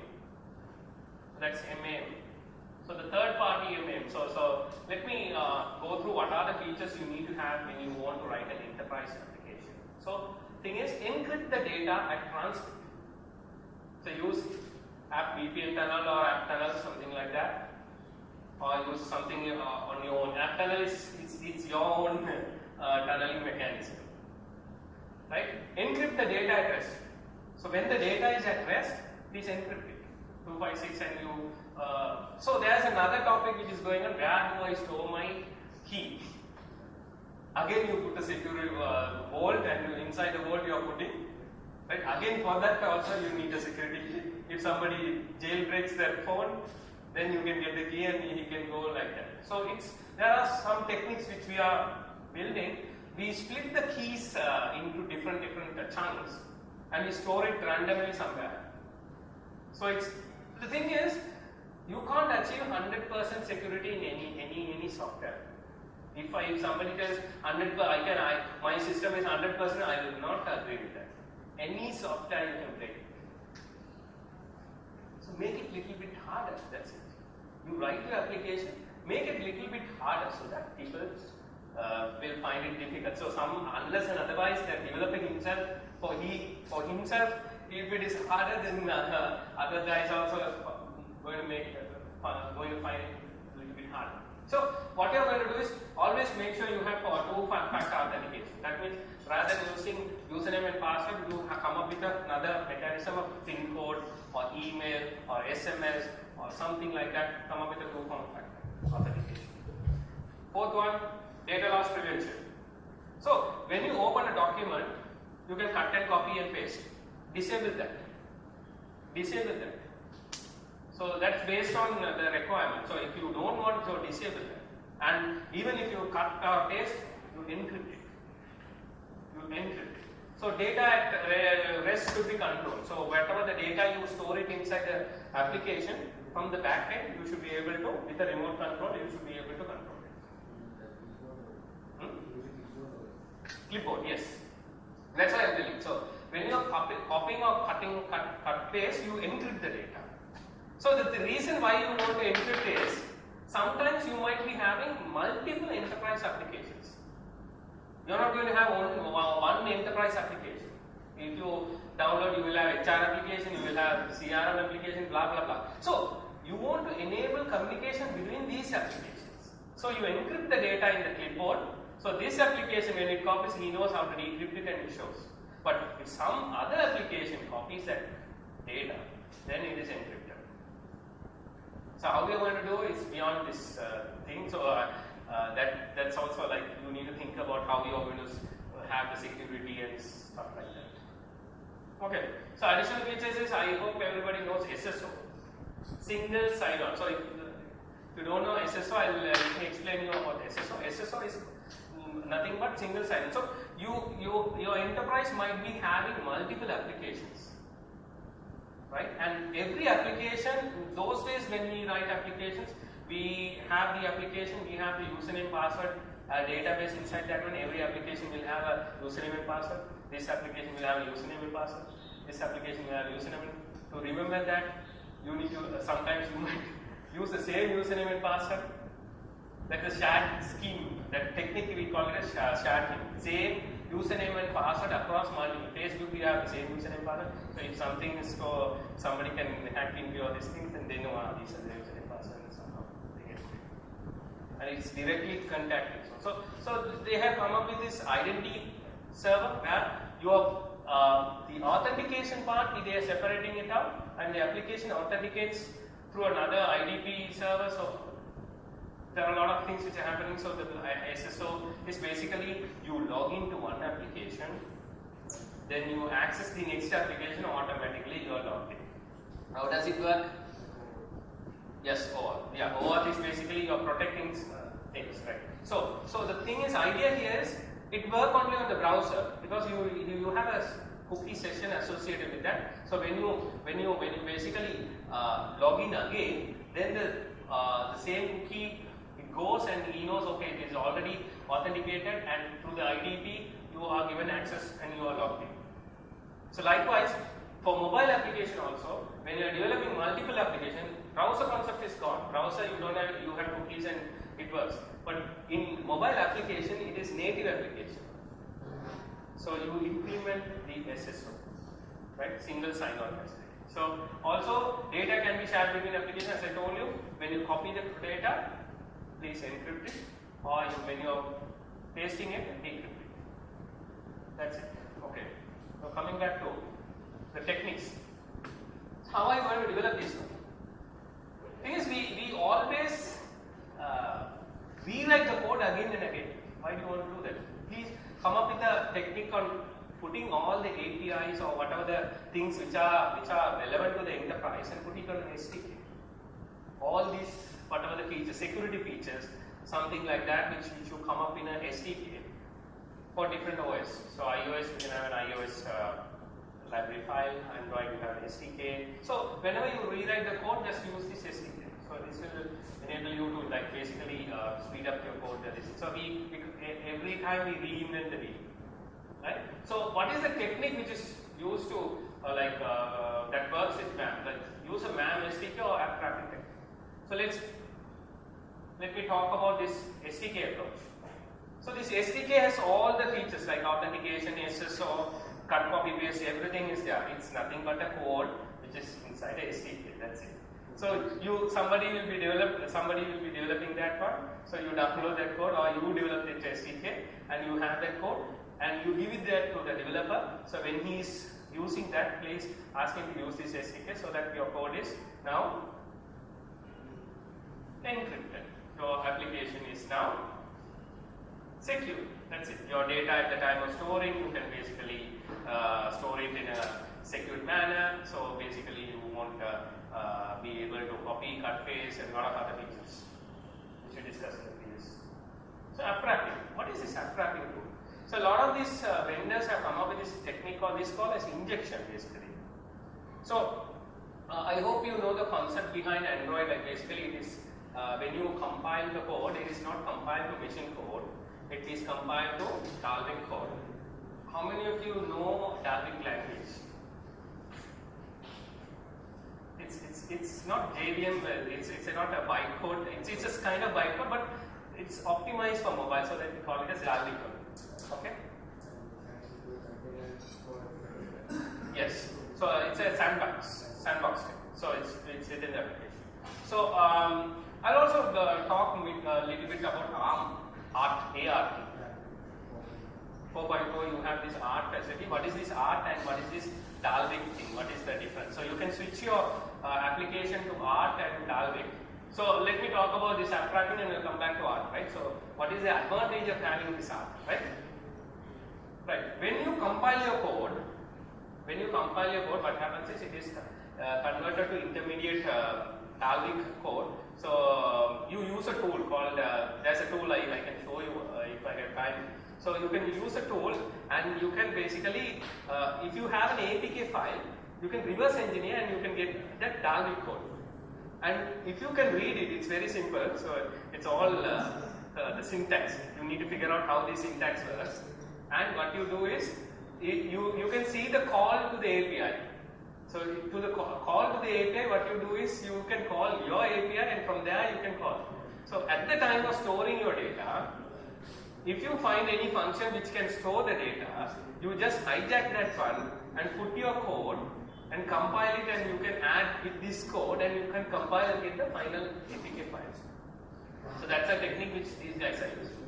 That's MAM. So the third party MAM. So let me go through what are the features you need to have when you want to write an enterprise application. So thing is, encrypt the data at transit. So use app VPN tunnel or app tunnel, something like that, or use something on your own. App tunnel is it's your own tunneling mechanism, right? Encrypt the data at rest. So when the data is at rest, please encrypt it. 256 and you. So there's another topic which is going on. Where do I store my key? Again, you put a security vault, and inside the vault you are putting. Right? Again, for that also you need a security key. If somebody jailbreaks their phone, then you can get the key and he can go like that. So there are some techniques which we are building. We split the keys into different chunks and we store it randomly somewhere. So the thing is, you can't achieve 100% security in any software. If somebody tells 100%, my system is 100%, I will not agree with that. Any software you can break. So make it little bit harder. That's it. You write your application, make it little bit harder so that people will find it difficult. So unless and otherwise they're developing himself for himself. If it is harder, then other guys also going to find it a little bit harder. So what you are going to do is always make sure you have two-factor authentication. That means rather than using username and password, you come up with another mechanism of PIN code or email or SMS or something like that. Come up with a two-factor authentication. Fourth one, data loss prevention. So when you open a document, you can cut and copy and paste. Disable that. Disable that. So that's based on the requirement. So if you don't want to disable that, and even if you cut or paste, you encrypt it. You encrypt it. So data at rest should be controlled. So whatever the data you store it inside the application, from the back end, you should be able to, with a remote control, you should be able to control it. Clipboard, yes. That's why I'm telling. So when you are copying or cut paste, you encrypt the data. So the reason why you want to encrypt is sometimes you might be having multiple enterprise applications. You're not going to have one enterprise application. If you download, you will have HR application, you will have CRM application, blah blah blah. So you want to enable communication between these applications. So you encrypt the data in the clipboard. So this application, when it copies, he knows how to decrypt it and it shows. But if some other application copies that data, then it is encrypted. So how we are going to do is beyond this thing. So that's also like you need to think about how you are going to have the security and stuff like that. Okay. So additional features is, I hope everybody knows SSO, single sign-on. So if you don't know SSO, let me explain you about SSO. SSO is nothing but single sign-on. So your enterprise might be having multiple applications, right? And every application, those days when we write applications, we have the application, we have the username, password, a database inside that one. Every application will have a username and password. This application will have a username and password. This application will have a username. To remember that, you need to sometimes you might use the same username and password. Like the shared scheme, that technique we call it as shared scheme. Same username and password across multiple. Facebook we have the same username and password. So if something is so somebody can hack into all these things, then they know these are the username and password and somehow they get it. And it's directly contacting. So they have come up with this identity server where your the authentication part, they are separating it out, and the application authenticates through another IDP server. So there are a lot of things which are happening. So the SSO is basically you log into one application, then you access the next application, automatically you are logged in. How does it work? Yes, OAuth. Yeah, OAuth is basically you're protecting things, right? So the thing is, idea here is it works only on the browser because you have a cookie session associated with that. So when you basically log in again, then the same cookie goes and he knows, okay, it is already authenticated, and through the IDP you are given access and you are logged in. So likewise for mobile application also, when you are developing multiple applications, browser concept is gone. Browser you have cookies and it works. But in mobile application it is native application. So you implement the SSO, right? Single sign-on facility. So also data can be shared between applications. As I told you, when you copy the data, please encrypt it, or when you are pasting it, decrypt it. That's it. Okay. So coming back to the techniques. How are you going to develop this one? Thing is, we always rewrite the code again and again. Why do you want to do that? Please come up with a technique on putting all the APIs or whatever the things which are relevant to the enterprise and put it on an SDK. All these, whatever the features, security features, something like that, which you come up in an SDK for different OS. So iOS, you can have an iOS library file. Android, you have an SDK. So whenever you rewrite the code, just use this SDK. So this will enable you to basically speed up your code. So every time we reinvent the wheel, right? So what is the technique which is used to that works with MAM? Like use a MAM SDK or app tracking technique. So let me talk about this SDK approach. So this SDK has all the features like authentication, SSO, cut, copy, paste, everything is there. It's nothing but a code which is inside a SDK. That's it. So somebody will be developing that one. So you download that code, or you develop the SDK and you have that code and you give it there to the developer. So when he is using that, please ask him to use this SDK so that your code is now encrypted. Your application is now secure. That's it. Your data at the time of storing, you can basically store it in a secured manner. So basically you won't be able to copy, cut, paste, and a lot of other features which we discussed in the previous. So app wrapping. What is this app wrapping tool? So a lot of these vendors have come up with this technique, or this called as injection basically. So I hope you know the concept behind Android. Like basically, it is when you compile the code, it is not compiled to machine code. It is compiled to Dalvik code. How many of you know Dalvik language? It's not JVM. It's not a bytecode. It's just kind of bytecode, but it's optimized for mobile, so that we call it as Dalvik code. Okay. Yes. So it's a sandbox. So it's within the application. So I'll also talk a little bit about ART. 4.0, you have this ART facility. What is this ART and what is this Dalvik thing? What is the difference? So you can switch your application to ART and Dalvik. So let me talk about this app tracking and we'll come back to ART, right? So what is the advantage of having this ART, right? Right. When you compile your code, what happens is it is converted to intermediate Dalvik code. So you use a tool called, there's a tool I can show you if I have time. So you can use a tool and you can basically, if you have an APK file, you can reverse engineer and you can get that Dalvik code. And if you can read it, it's very simple. So it's all the syntax. You need to figure out how the syntax works. And what you do is, you can see the call to the API. So to the call to the API, what you do is you can call your API and from there you can call. So at the time of storing your data, if you find any function which can store the data, you just hijack that one and put your code and compile it, and you can add with this code and you can compile and get the final APK files. So that's a technique which these guys are using.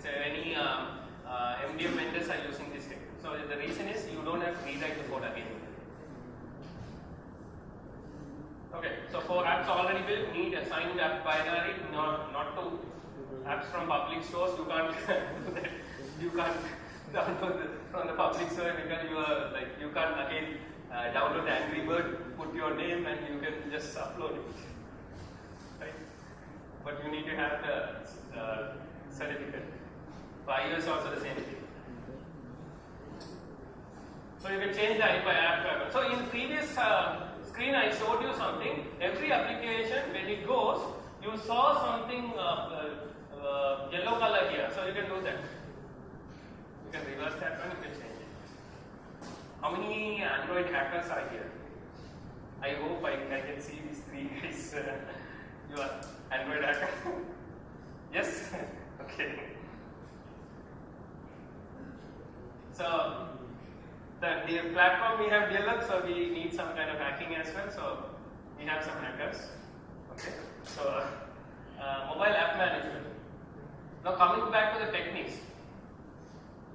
So any MDM vendors are using this technique. So the reason is you don't have to rewrite the code again. Okay, so for apps already built, need assigned app binary, not to apps from public stores. You can't do that. You can't download from the public store because you can't again download the Angry Bird, put your name, and you can just upload it. Right? But you need to have the certificate. For iOS also the same thing. So you can change the IP app driver. So in previous screen I showed you something. Every application when it goes, you saw something yellow color here. So you can do that. You can reverse that one. You can change it. How many Android hackers are here? I hope I can see these three guys. You are Android hacker? Yes? Okay. So the platform we have developed, so we need some kind of hacking as well. So we have some hackers. Okay. So mobile app management. Now coming back to the techniques,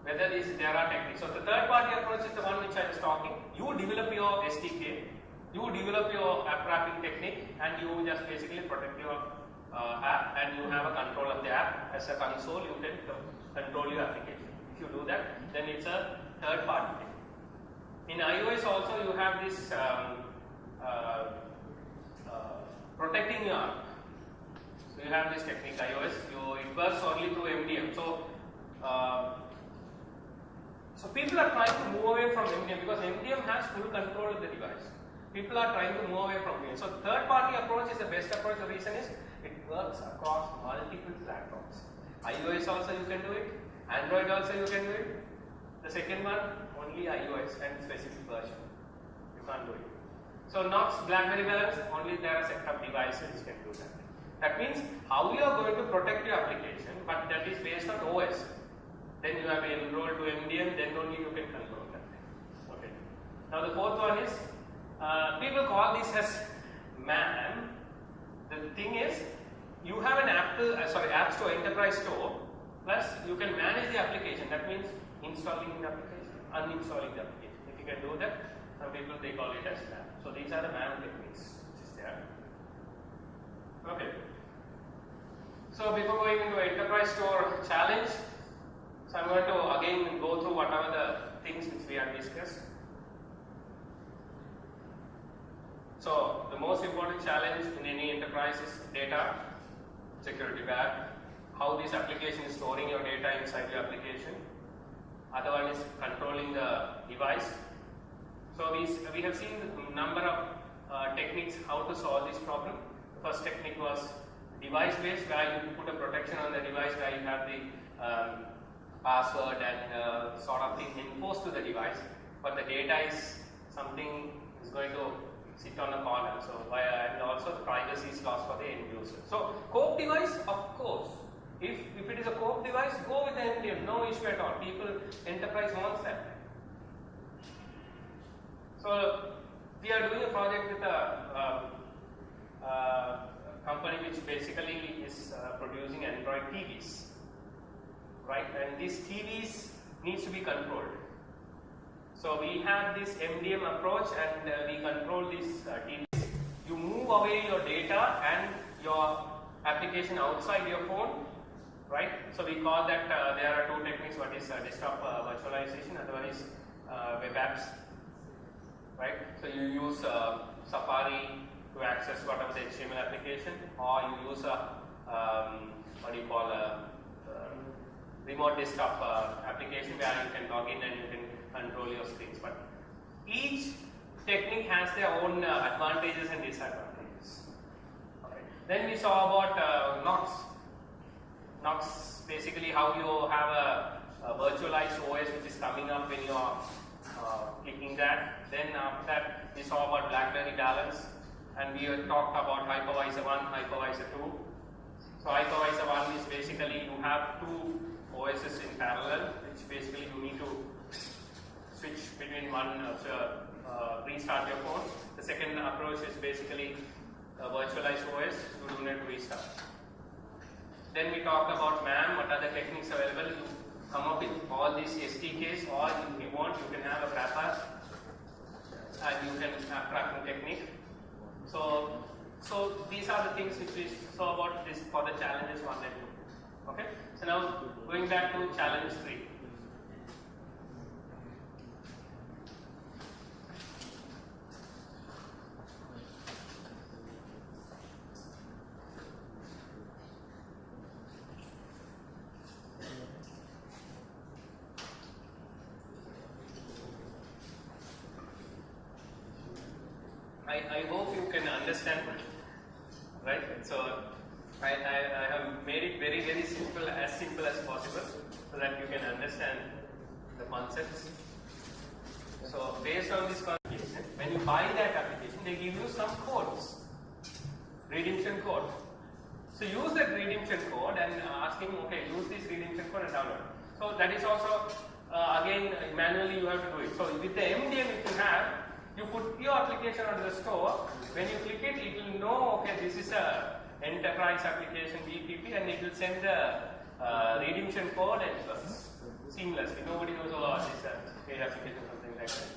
whether there are techniques. So the third party approach is the one which I was talking. You develop your SDK, you develop your app wrapping technique, and you just basically protect your app, and you have a control of the app. As a console, you can control your application. If you do that, then it's a third party thing. In iOS also you have this protecting your app. So you have this technique iOS. It works only through MDM. So people are trying to move away from MDM because MDM has full control of the device. People are trying to move away from MDM. So third party approach is the best approach. The reason is it works across multiple platforms. iOS also you can do it. Android also you can do it. The second one, only iOS and specific version. You can't do it. So Knox, BlackBerry Balance, only there are set of devices which can do that. That means how you are going to protect your application, but that is based on OS. Then you have to enroll to MDM, then only you can control that. Okay. Now the fourth one is, people call this as MAN. The thing is, you have an App Store, Enterprise Store, plus you can manage the application. That means installing the application, uninstalling the application. If you can do that, some people they call it as MAN. So these are the MAN techniques which is there. Okay. So before going into Enterprise Store challenge, so I'm going to again go through whatever the things which we have discussed. So the most important challenge in any enterprise is data security where how this application is storing your data inside your application. Other one is controlling the device. So we have seen the number of techniques how to solve this problem. The first technique was device based, where you put a protection on the device, where you have the password and sort of thing enforced to the device, but the data is something is going to sit on a corner. So and also the privacy is lost for the end user. So cope device, of course. If it is a cope device, go with the MDM, no issue at all. Enterprise wants that. So we are doing a project with a company which basically is producing Android TVs, right? And these TVs needs to be controlled. So we have this MDM approach, and we control these TVs. You move away your data and your application outside your phone, right? So we call that, there are two techniques. One is desktop virtualization, other one is web apps, right? So you use Safari to access whatever the HTML application, or you use what do you call remote desktop application, where you can log in and you can control your screens. But each technique has their own advantages and disadvantages. Okay. Then we saw about Knox. Knox, basically how you have a virtualized OS which is coming up when you are clicking that. Then after that we saw about BlackBerry Balance, and we talked about Hypervisor 1, Hypervisor 2. So Hypervisor 1 is basically you have two OSs in parallel, which basically you need to switch between one, restart your phone. The second approach is basically a virtualized OS, you do not restart. Then we talked about MAM, what are the techniques available. You come up with all these SDKs, or if you want, you can have a wrapper and you can have tracking technique. So these are the things which we saw about this for the challenges 1 and 2. Okay. So now going back to challenge 3. I hope you can understand, right? So I have made it very, very simple as possible, so that you can understand the concepts. So based on this conversation, when you buy that application, they give you some codes, redemption code. So use that redemption code and ask him, okay, use this redemption code and download. So that is also, again, manually you have to do it. So with the MDM, if you have, you put your application on the store. When you click it, it will know, okay, this is a enterprise application BPP, and it will send the redemption code, and it's seamlessly. Nobody knows, oh, this is a paid application, something like that.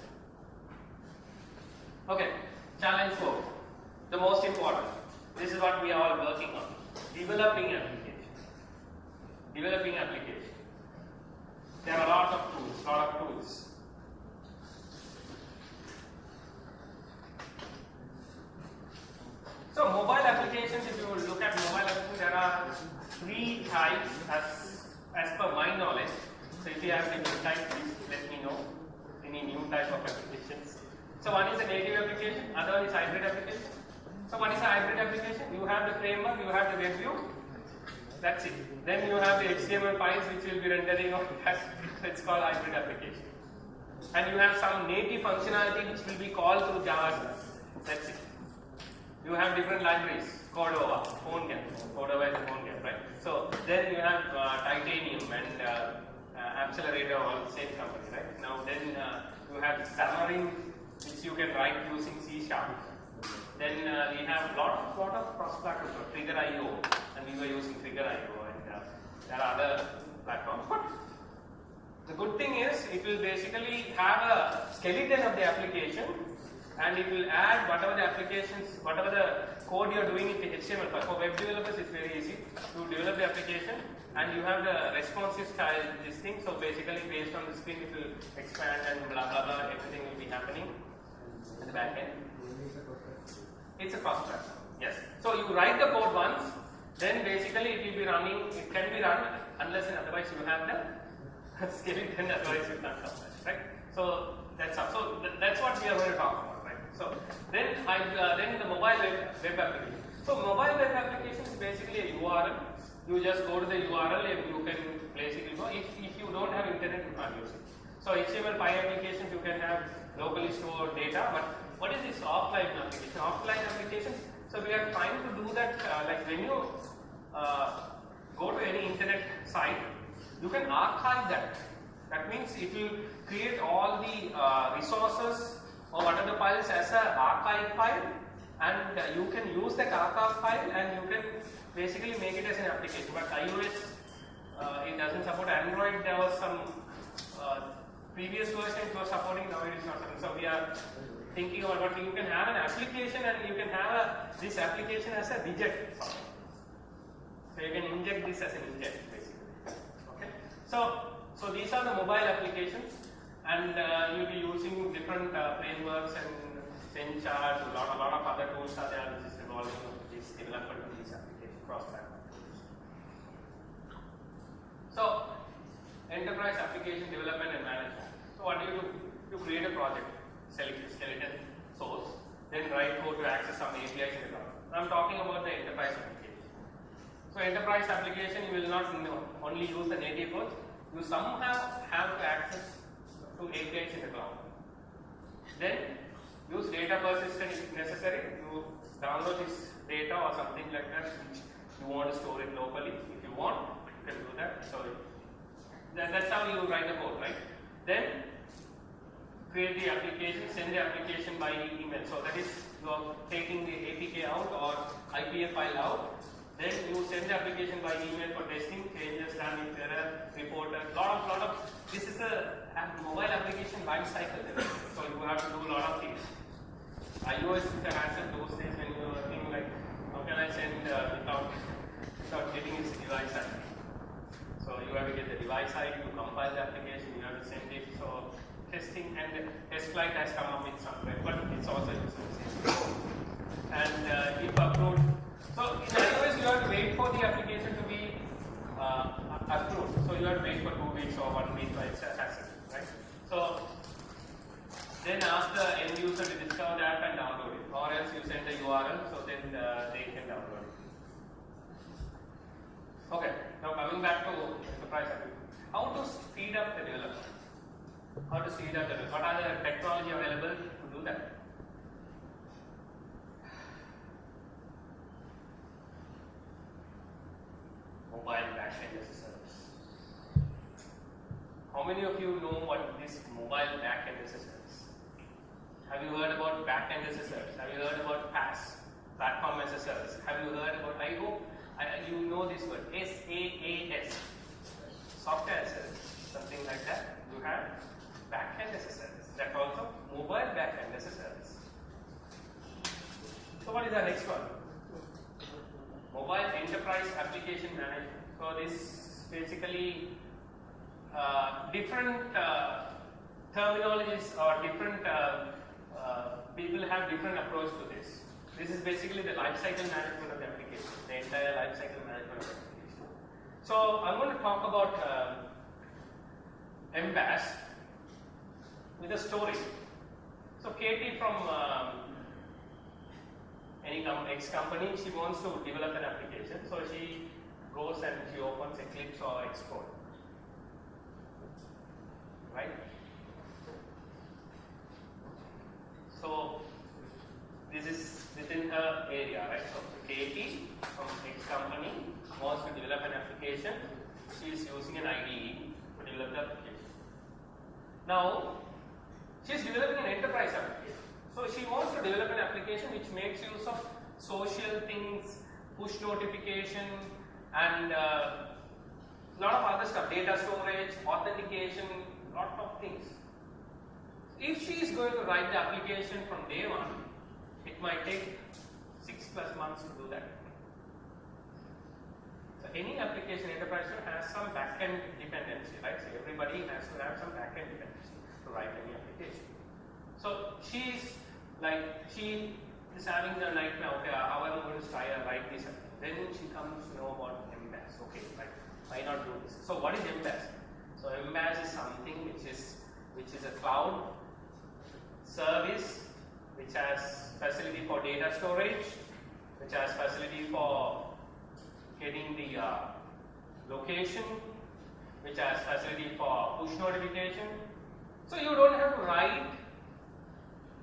Okay, challenge 4. The most important. This is what we are all working on. Developing application. Developing application. There are a lot of tools. So mobile applications, if you look at mobile applications, there are 3 types as per my knowledge. So if you have any new type, please let me know any new type of applications. So one is a native application, other one is hybrid application. So what is a hybrid application? You have the framework, you have the web view, that's it. Then you have the HTML files which will be rendering on that. It's called hybrid application. And you have some native functionality which will be called through JavaScript. That's it. You have different libraries, Cordova, PhoneGap. Cordova is a PhoneGap, right? So then you have Titanium and Accelerator, all the same company, right? Now then you have Xamarin, which you can write using C#. Then we have lot of cross-platforms, Trigger.io, and we were using Trigger.io, and there are other platforms. But the good thing is, it will basically have a skeleton of the application, and it will add whatever the applications, whatever the code you are doing in the HTML file. For web developers, it's very easy to develop the application, and you have the responsive style, this thing. So basically, based on the screen, it will expand and blah blah blah. Everything will be happening in the back end. It's a cross-platform. Yes. So you write the code once, then basically it will be running. It can be run unless and otherwise you have the skeleton. Otherwise you can't come back, right? So that's up. So that's what we are going to talk about, right? So then the mobile web application. So mobile web application is basically a URL. You just go to the URL and you can basically go. If you don't have internet, you can't use it. So HTML5 applications you can have locally stored data, but what is this offline application? Offline applications. So we are trying to do that like when you go to any internet site, you can archive that. That means it will create all the resources or what are the files as an archive file, and you can use that archive file and you can basically make it as an application. But iOS it doesn't support. Android there was some previous version it was supporting, now it is not supporting. So we are thinking about what you can have an application and you can have this application as a widget. So you can inject this as an inject basically. Okay. So these are the mobile applications, and you'll be using different frameworks and Senchart, a lot of other tools are there which is involving this development of these applications, cross-platform. So enterprise application development and management. So what do? You create a project, select the skeleton source, then write code to access some APIs in the cloud. I'm talking about the enterprise application. So enterprise application, you will not only use the native code, you somehow have to access to APIs in the cloud. Then use data persistence if necessary. You download this data or something like that which you want to store it locally. If you want, you can do that. So that's how you write the code, right? Then create the application, send the application by email. So that is, you are taking the APK out or IPA file out. Then you send the application by email for testing, changes done with error, report, lot of. This is a mobile application life cycle. So you have to do a lot of things. iOS is a hassle those days when you are thinking like, how can I send without getting its device ID? So you have to get the device ID, you compile the application, you have to send it. So testing and test flight has come up with somewhere, but it's also useful. And if approved, so in iOS you have to wait for the application to be approved. So you have to wait for 2 weeks or 1 week for its access, right? So then ask the end user to discover the app and download it, or else you send the URL so then they can download it. Okay, now coming back to enterprise application. How to speed up the development? How to speed up the development? What are the technology available to do that? Mobile backend as a service. How many of you know what this mobile backend as a service? Have you heard about backend as a service? Have you heard about PaaS, platform as a service? Have you heard about, I hope you know this word, SaaS, software as a service, something like that. You have backend as a service. That also mobile backend as a service. So what is the next one? Mobile enterprise application management. So this basically different terminologies or different people have different approach to this. This is basically the lifecycle management of the application, the entire lifecycle management of the application. So I'm going to talk about MBAS with a story. So Katie from any X company, she wants to develop an application. So she goes and she opens Eclipse or Xcode, right? So this is within her area, right? So Katie from X company wants to develop an application. She is using an IDE to develop the application. Now she is developing an enterprise application. So she wants to develop an application which makes use of social things, push notification, and a lot of other stuff, data storage, authentication, lot of things. If she is going to write the application from day one, it might take 6+ months to do that. So any application enterprise has some backend dependency, right? So everybody has to have some backend dependency to write any application. So she is having the nightmare, okay, how am I going to try and write this? Then she comes to know about MBAS. Okay, right, why not do this? So what is MBAS? So MBAS is something which is a cloud service which has facility for data storage, which has facility for getting the location, which has facility for push notification. So you don't have to write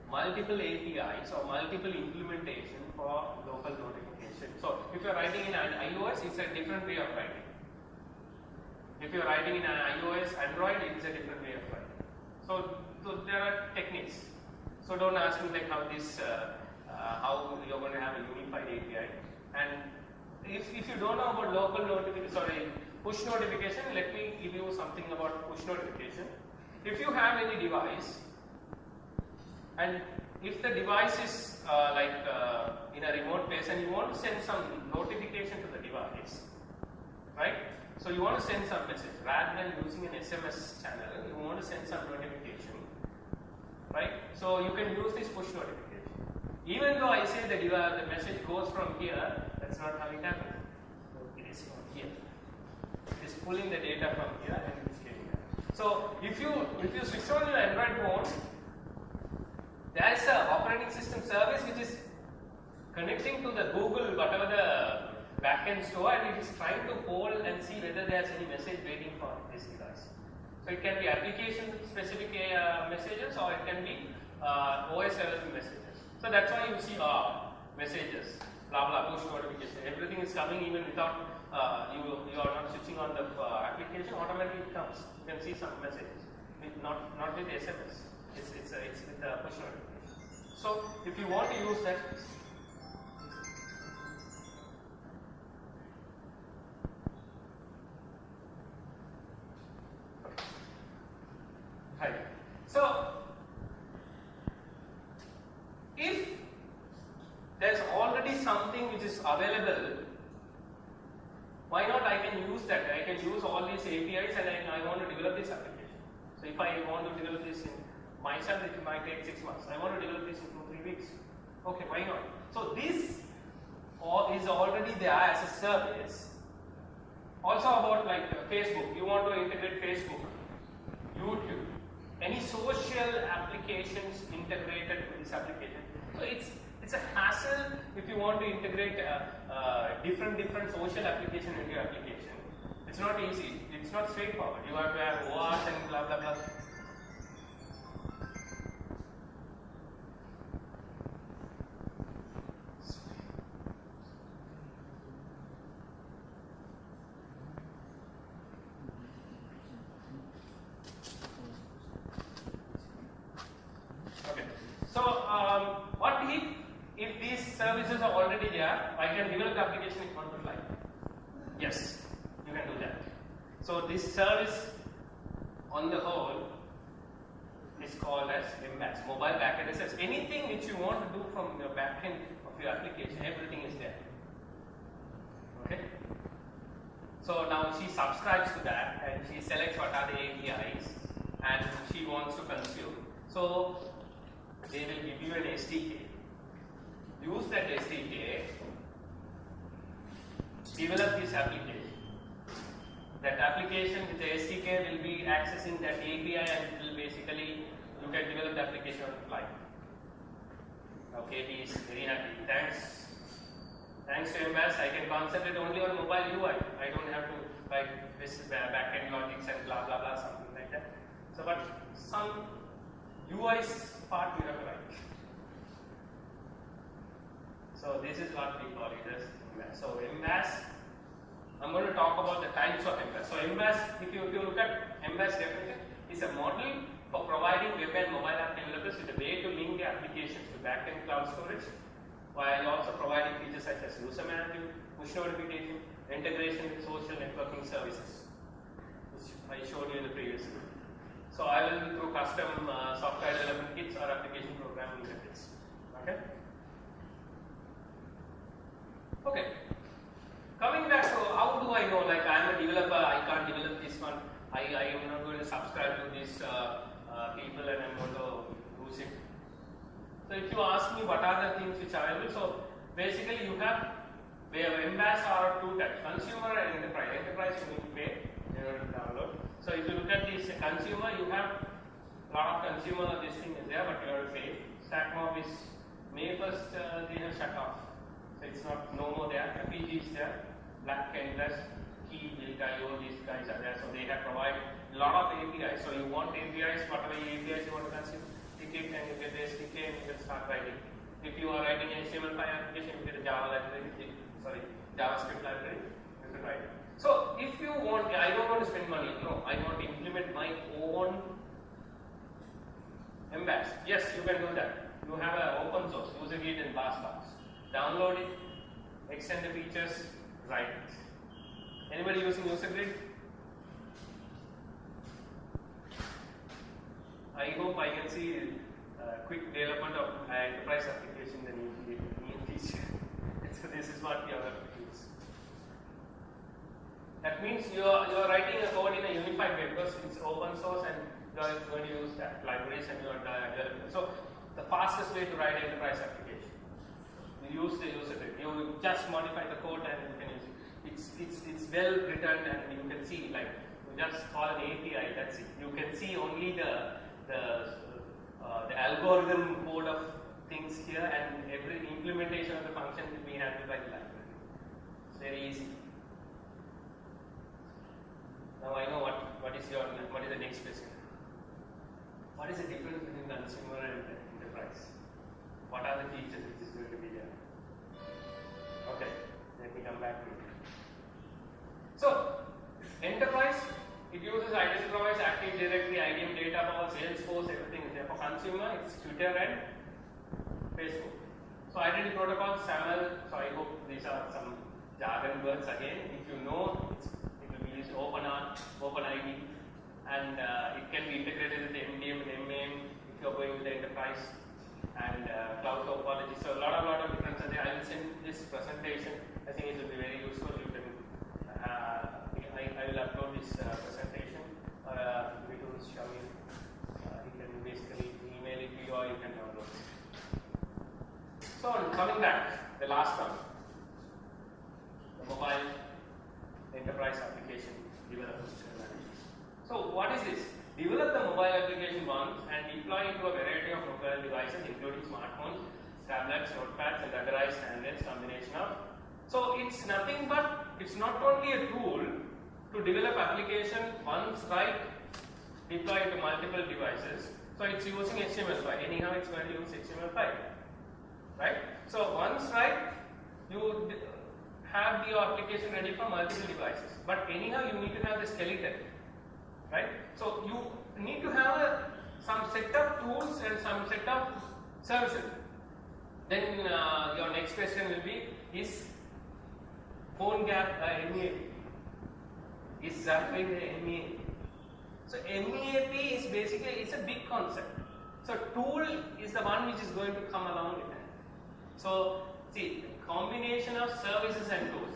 multiple APIs or multiple implementation for local notification. So if you are writing in an iOS, it's a different way of writing. If you are writing in an iOS, Android, it is a different way of writing. So there are techniques. So don't ask me like how how you're going to have a unified API. And if you don't know about local notification, sorry, push notification, let me give you something about push notification. If you have any device, and if the device is in a remote place and you want to send some notification to the device, right? So you want to send some message rather than using an SMS channel, you want to send some notification, right? So you can use this push notification. Even though I say that the message goes from here, that's not how it happens. It is from here. It is pulling the data from here and it is getting it. So if you switch on your Android phone, there is an operating system service which is connecting to the Google, whatever the backend store, and it is trying to poll and see whether there is any message waiting for this device. So it can be application specific messages or it can be OS level messages. So that's why you see messages, blah blah, push notification. Everything is coming even without you are not switching on the application. Automatically it comes. You can see some messages, not with SMS. It's with the push notification. So if you want to use that. Right. So if there's already something which is available, why not I can use that? I can use all these APIs and I want to develop this application. So if I want to develop this in myself, it might take 6 months. I want to develop this in 2-3 weeks. Okay, why not? So this is already there as a service. Also about like Facebook, you want to integrate Facebook, YouTube, any social applications integrated with this application. So it's a hassle if you want to integrate different social application into your application. It's not easy. It's not straightforward. You have to have OAuth and blah blah blah. What if these services are already there, I can develop the application in 1.5. Yes, you can do that. So this service on the whole is called as MBAS, Mobile Backend Access. Anything which you want to do from your backend of your application, everything is there. Okay? So now she subscribes to that and she selects what are the APIs and she wants to consume. So they will give you an SDK. Use that SDK, develop this application. That application with the SDK will be accessing that API and it will basically, you can develop the application on the fly. Okay, he is very happy. Thanks to MBAS, I can concentrate only on mobile UI. I don't have to write this backend logics and blah blah blah, something like that. So, but some UI's part we have to write. So this is what we call it as MBAS. So MBAS, I'm going to talk about the types of MBAS. So MBAS, if you look at MBAS definition, is a model for providing web and mobile app developers with a way to link their applications to backend cloud storage, while also providing features such as user management, push notification, integration with social networking services, which I showed you in the previous video. So I will do through custom software development kits or application programming methods. Okay. Okay. Coming back to how do I know? Like I am a developer, I can't develop this one. I am not going to subscribe to these people and I'm going to use it. So if you ask me what are the things which are available, so basically you have MBAS are two types: consumer and enterprise. Enterprise you need to pay in order to download. So if you look at this consumer, you have lot of consumer this thing is there, but you have to pay. Stack mob is May 1st, they have shut off. So it's not no more there. FPG is there. Black Canvas, Key, Build.io, these guys are there. So they have provided a lot of APIs. So you want APIs, whatever APIs you want to consume, ticket and you get the SDK and you can start writing. If you are writing an HTML5 application, you get a Java library, JavaScript library, you can write. So if you want, I don't want to spend money. No, I want to implement my own Embase. Yes, you can do that. You have an open source, using it in Bash. Download it, extend the features, write it. Anybody using UserGrid? I hope I can see quick development of enterprise application than new feature. So this is what we are going to use. That means you are writing a code in a unified way because it's open source and you are going to use that libraries and you are developing. So the fastest way to write an enterprise application, you use the user grid. You just modify the code and you can use it. It's well written and you can see, like, you just call an API. That's it. You can see only the algorithm code of things here, and every implementation of the function will be handled by the library. It's very easy. Now I know what is the next question. What is the difference between consumer and enterprise? What are the features which is going to be there? Okay, let me come back to it. So, enterprise, it uses identity provides Active Directory, IBM Data Power, Salesforce, everything is there. For consumer, it's Twitter and Facebook. So, identity protocols, SAML. So, I hope these are some jargon words again. If you know, it will be used OpenID, and it can be integrated with MDM and MAM if you are going with the enterprise, and cloud topology. So, a lot of difference are there. I will send this presentation. I think it will be very useful. You can I will upload this presentation. We will show you. You can basically email it to you or you can download it. So, coming back, the last one, the mobile enterprise application development. So, what is this? Develop the mobile application once and deploy it to a variety of mobile devices, including smartphones, tablets, notepads, and otherwise standards combination of. So, it's nothing but, it's not only a tool to develop application once, right, deploy to multiple devices. So it's using HTML5. Anyhow, it's going to use HTML5, right? So once, right, you have your application ready for multiple devices. But anyhow, you need to have the skeleton, right? So you need to have some set of tools and some set of services. Then your next question will be: is PhoneGap MEAP? Is Zapwing the MEAP? So MEAP is basically, it's a big concept. So tool is the one which is going to come along with that. So see, combination of services and tools.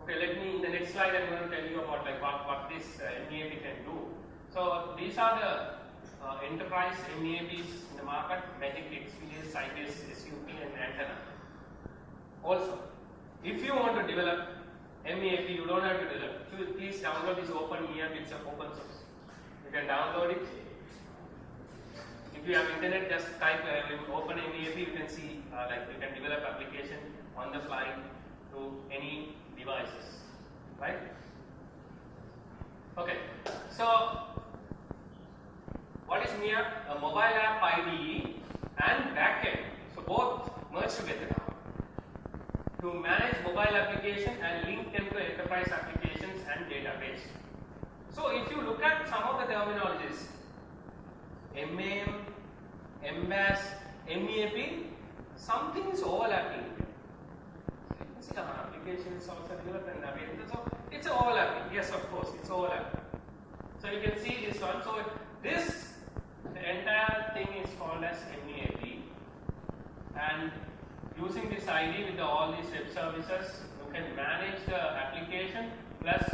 Okay, let me, in the next slide I'm going to tell you about like what this MEAP can do. So these are the enterprise MEAPs in the market: Magic, XPS, Sybase, SUP and Antenna. Also, if you want to develop MEAP, you don't have to develop. Please download this open MEAP, it's open source. You can download it. If you have internet, just type open MEAP, you can see like you can develop application on the fly to any devices, right? Okay, so what is MEAP? A mobile app IDE and backend. So both merge together now to manage mobile application and link them to enterprise applications and database. So if you look at some of the terminologies, MAM, MBAS, MEAP, something is overlapping. So you can see our application is also developed and available. So it's overlapping. Yes, of course, it's overlapping. So you can see this one. So this, the entire thing is called as MEAP, and using this ID with all these web services, you can manage the application, plus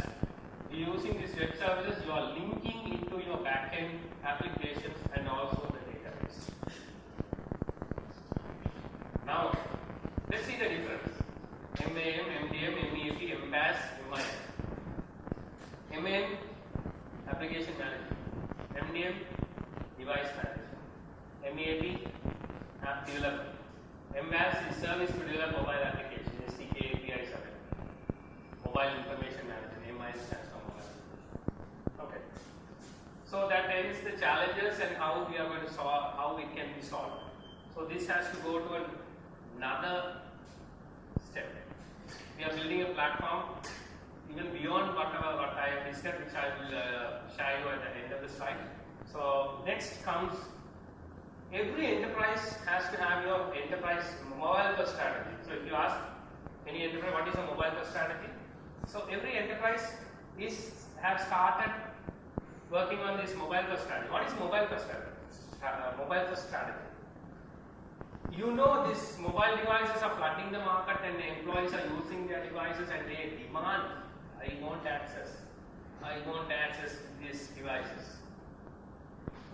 using these web services, you are linking into your backend applications and also the database. Now, let's see the difference. MAM, MDM, MEAP, MBAS, MIM. MAM, application management. MDM, face the challenges and how we are going to solve, how it can be solved. So this has to go to another step. We are building a platform even beyond what I have discussed, which I will show you at the end of the slide. So next comes, every enterprise has to have your enterprise mobile first strategy. So if you ask any enterprise what is a mobile first strategy, so every enterprise have started working on this mobile first strategy. What is mobile first strategy? Mobile first strategy. You know, these mobile devices are flooding the market and the employees are using their devices and they demand, I want access these devices.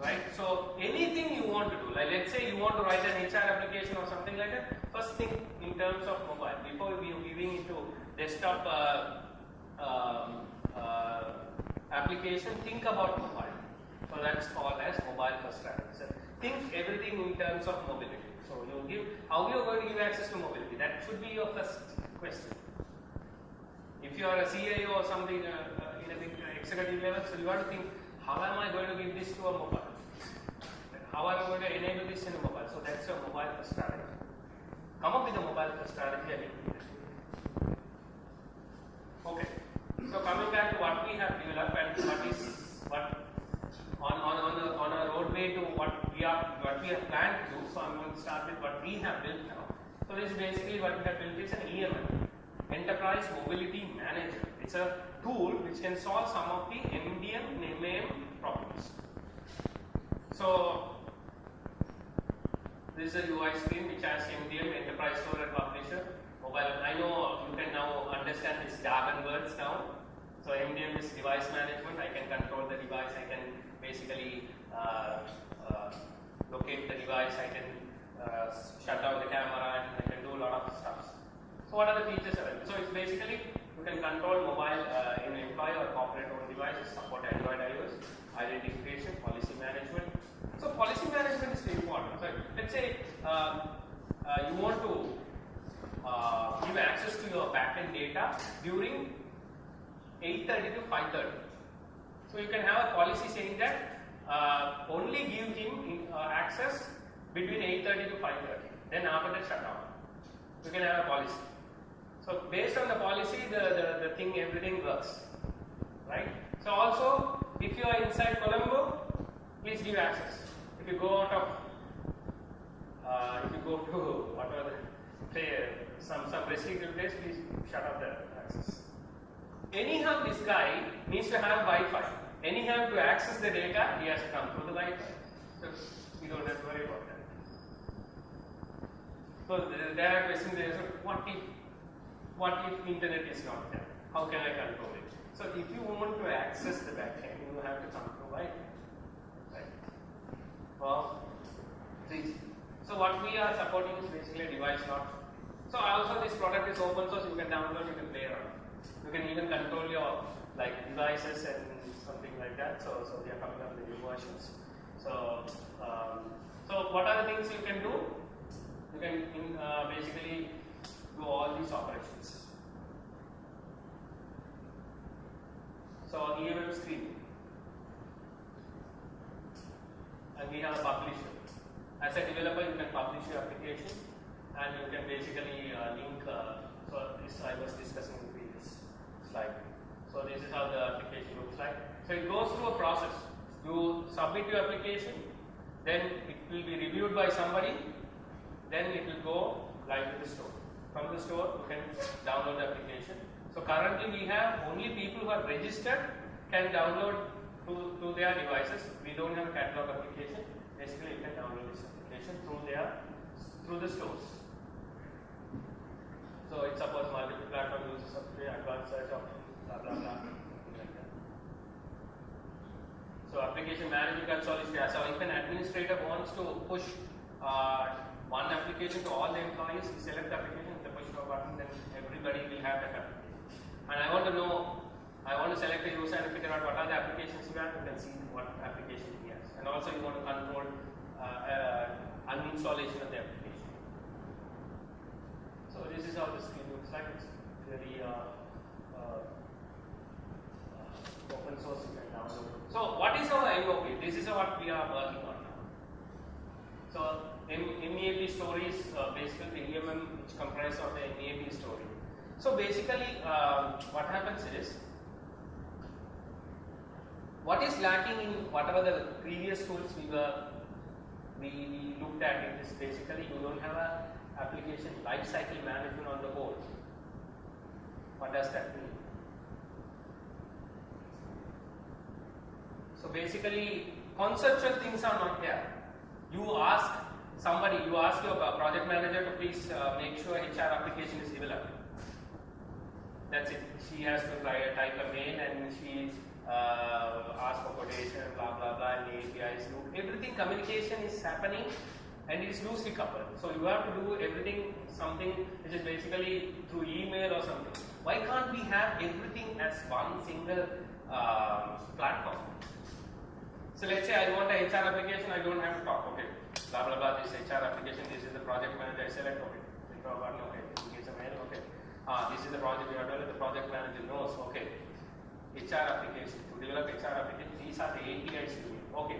Right? So anything you want to do, like let's say you want to write an HR application or something like that, first think in terms of mobile. Before we are moving into desktop application, think about mobile. So that's called as mobile first strategy. So think everything in terms of mobility. So you give, how you are going to give access to mobility? That should be your first question. If you are a CIO or something in a big executive level, so you have to think, how am I going to give this to a mobile? How am I going to enable this in a mobile? So that's your mobile first strategy. Come up with a mobile first strategy and implement it. Okay. So coming back to what we have developed and what on a roadway to what we have planned to do. So I'm going to start with what we have built now. So this is basically what we have built is an EMM, Enterprise Mobility Manager. It's a tool which can solve some of the MDM and MAM problems. So this is a UI screen which has MDM, Enterprise Store and Publisher. Mobile. I know you can now understand these jargon words now. So MDM is device management. I can control the device. I can basically locate the device. I can shut down the camera and I can do a lot of stuff. So what are the features available? So it's basically you can control mobile in employee or corporate owned devices, support Android, iOS, identification, policy management. So policy management is very important. So let's say you want to give access to your backend data during 8:30 to 5:30. So you can have a policy saying that only give him access between 8:30 to 5:30. Then after that shut down. You can have a policy. So based on the policy, the thing, everything works, right? So also, if you are inside Colombo, please give access. If you go out of, if you go to whatever, say some restricted place, please shut off the access. Anyhow, this guy needs to have Wi-Fi. Anyhow, to access the data, he has to come through the Wi-Fi. So you don't have to worry about that. So there are questions there. So what if internet is not there? How can I control it? So if you want to access the backend, you have to come through Wi-Fi. Right? Well, so what we are supporting is basically a device lock. So also this product is open source. You can download, you can play around. You can even control your devices and something like that. So we are coming up with new versions. So what are the things you can do? You can basically do all these operations. So EMM screen, and we have a publisher. As a developer, you can publish your application, and you can basically link. So this I was discussing in the previous slide. So this is how the application looks like. So it goes through a process. You submit your application, then it will be reviewed by somebody, then it will go live to the store. From the store, you can download the application. So currently we have only people who are registered can download to their devices. We don't have a catalog application. Basically, you can download this application through the stores. So it supports multiple platform uses of advanced search options, blah blah blah, something like that. So application management console is there. So if an administrator wants to push one application to all the employees, we select the application, the push a button, then everybody will have that application. And I want to select the user and figure out what are the applications you have, you can see what application he has. And also you want to control uninstallation of the application. So this is how the screen looks like. It's very open source, you can download. So what is our MVP? This is our stories, basically the EMM which comprise of the NAB story. So basically what happens is, what is lacking in whatever the previous tools we looked at, it is basically you don't have a application lifecycle management on the whole. What does that mean? So basically conceptual things are not there. You ask somebody, you ask your project manager to please make sure HR application is developed. That's it. She has to type a mail and she asks for quotation, blah blah blah, and the APIs. Everything communication is happening and it is loosely coupled. So you have to do everything, something which is basically through email or something. Why can't we have everything as one single platform? So let's say I want a HR application, I don't have to talk, okay, blah blah blah, this HR application, this is the project manager, I select, okay, click on button, okay, engage a mail, okay, this is the project we are doing, the project manager knows, okay, HR application, to develop HR application, these are the APIs you need, okay,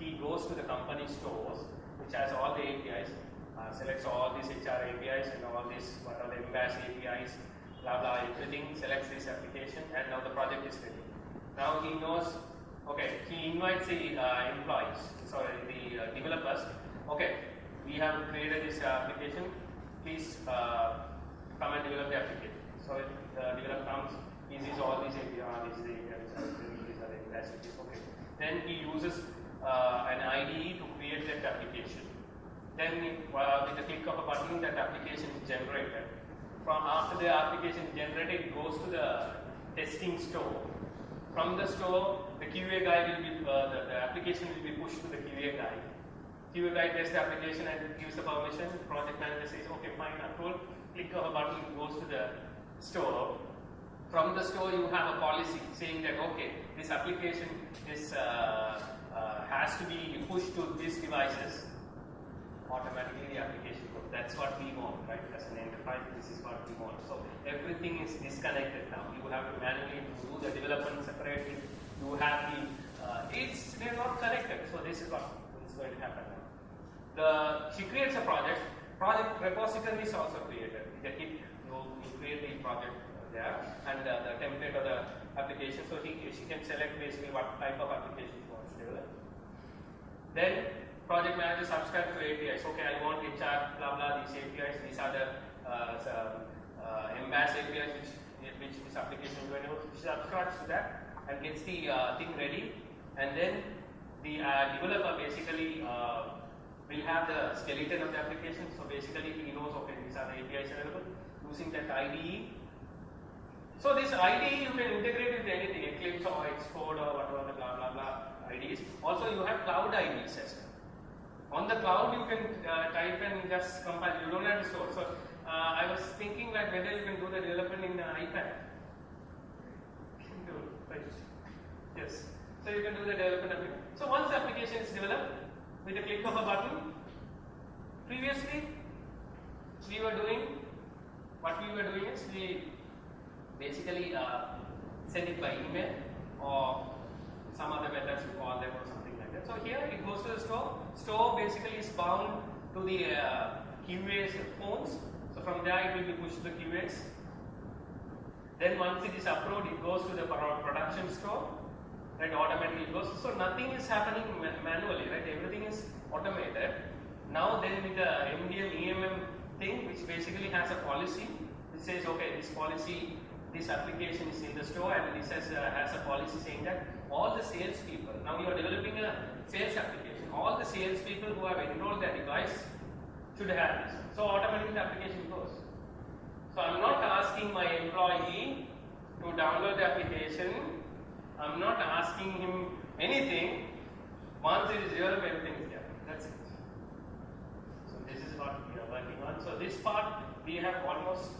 he goes to the company stores, which has all the APIs, selects all these HR APIs and all these, what are the Embass APIs, blah blah, everything, selects this application, and now the project is ready. Now he knows, okay, he invites the employees, sorry, the developers. Okay, we have created this application. Please come and develop the application. So the developer comes, he sees all these APIs, these are the capacities. Okay. Then he uses an IDE to create that application. Then with the click of a button, that application is generated. From after the application is generated, it goes to the testing store. From the store, the QA guy will be, the application will be pushed to the QA guy. QA guy tests the application and gives the permission. Project manager says, okay, fine, approve. Click of a button, goes to the store. From the store, you have a policy saying that, okay, this application is, has to be pushed to these devices. Automatically, the application goes. That's what we want, right? As an enterprise, this is what we want. So everything is disconnected now. You have to manually do the development separately. You have the, they're not connected. So this is what is going to happen now. She creates a project repository is also created. The kit, you create the project there and the template of the application. So she can select basically what type of application she wants to develop. Then project manager subscribes to APIs. Okay, I want HR, blah blah, these APIs. These are the Embass APIs which this application is going to use. She subscribes to that and gets the thing ready. And then the developer basically will have the skeleton of the application. So basically he knows, okay, these are the APIs available using that IDE. So this IDE you can integrate with anything, Eclipse or Xcode or whatever the blah blah blah IDEs. Also you have cloud IDEs as well. On the cloud you can type and just compile, you don't have to store. So I was thinking that whether you can do the development in the iPad. You can do, right? Yes. So you can do the development. So once the application is developed, with a click of a button, previously what we were doing is we basically send it by email or some other methods, you call them or something like that. So here it goes to the store. Store basically is bound to the QA's phones. So from there it will be pushed to the QA's. Then once it is approved, it goes to the production store. Right, automatically goes. So nothing is happening manually, right? Everything is automated. Now then with the MDM EMM thing, which basically has a policy, it says, okay, this policy, this application is in the store, and this has a policy saying that all the salespeople, now you are developing a sales application, all the salespeople who have enrolled their device should have this. So automatically the application goes. So I'm not asking my employee to download the application. I'm not asking him anything. Once it is developed, everything is there. That's it. So this is what we are working on. So this part we have almost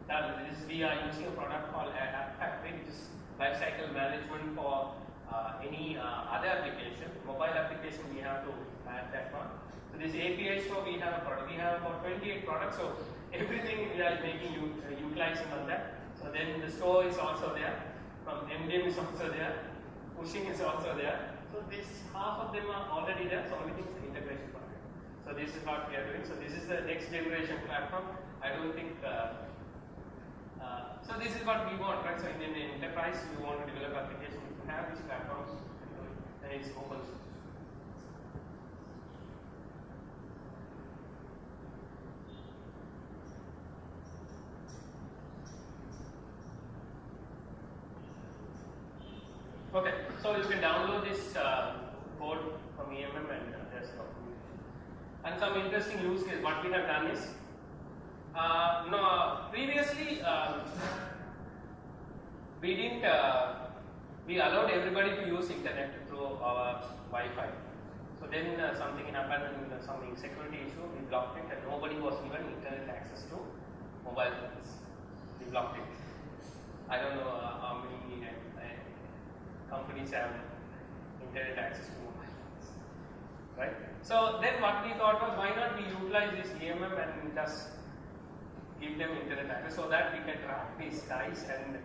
done. We are using a product called App Factory, which is lifecycle management for any other application. Mobile application, we have to add that one. So this API store, we have a product. We have about 28 products. So everything we are making utilizing on that. So then the store is also there. From MDM is also there, pushing is also there. So this half of them are already there, so everything is the integration part. So this is what we are doing. So this is the next generation platform. I don't think. So this is what we want, right? So in the enterprise, you want to develop applications. You have these platforms, and it's open source. Okay, so you can download this code from EMM and there's documentation. And some interesting use case. What we have done is, previously we didn't, we allowed everybody to use internet through our Wi-Fi. So then something happened, some security issue, we blocked it and nobody was given internet access to mobile phones. We blocked it. I don't know how many companies have internet access to mobile phones, right? So then what we thought was, why not we utilize this EMM and just give them internet access so that we can track these guys and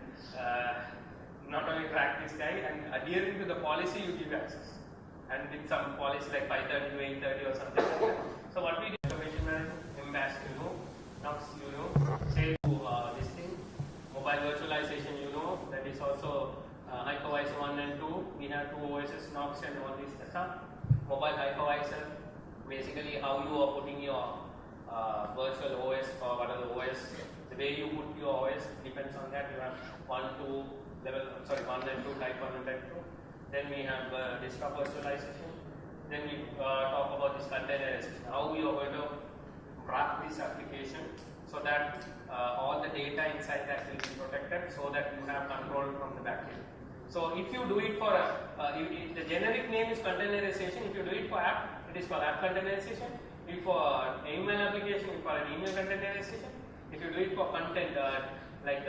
not only track this guy and adhering to the policy you give access, and with some policy like 530 to 830 or something like that. So what we did, information management, MBAS, Knox, say to this thing, mobile virtualization, that is also hypervisor 1 and 2. We have 2 OSs, Knox and all this stuff. Mobile hypervisor, basically how you are putting your virtual OS or whatever OS. The way you put your OS depends on that. You have 1 and 2 type 1 and type 2. Then we have desktop virtualization. Then we talk about this containerization. How we are going to wrap this application so that all the data inside that will be protected, so that you have control from the backend. So if you do it for the generic name is containerization. If you do it for app, it is called app containerization. If for email application, you call it email containerization. If you do it for content like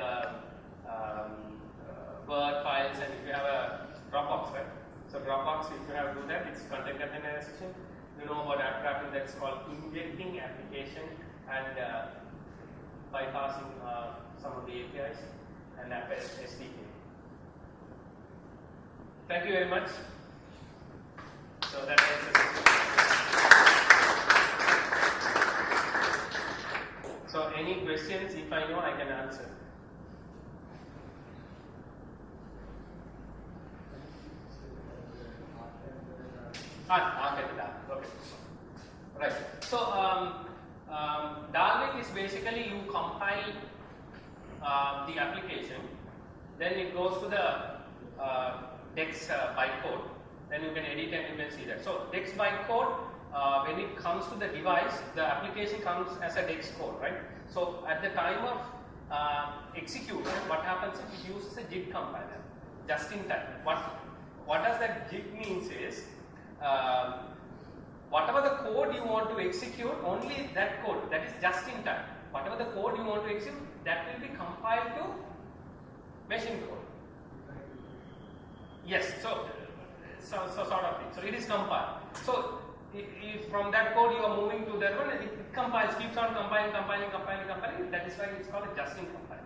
Word files, and if you have a Dropbox, right? So Dropbox, if you have to do that, it's content containerization. You know about app wrapping, that's called injecting application and bypassing some of the APIs and app SDK. Thank you very much. So that ends the session. So any questions, if I know, I can answer. Okay. Right. So Darling is basically you compile the application, then it goes to the Dex bytecode, then you can edit and you can see that. So Dex bytecode, when it comes to the device, the application comes as a Dex code, right? So at the time of execution, what happens is it uses a JIT compiler, just in time. What does that JIT means is, whatever the code you want to execute, only that code, that is just in time. Whatever the code you want to execute, that will be compiled to machine code. Yes, so sort of thing. So it is compiled. So if from that code you are moving to that one, it compiles, keeps on compiling. That is why it's called a just-in compiler,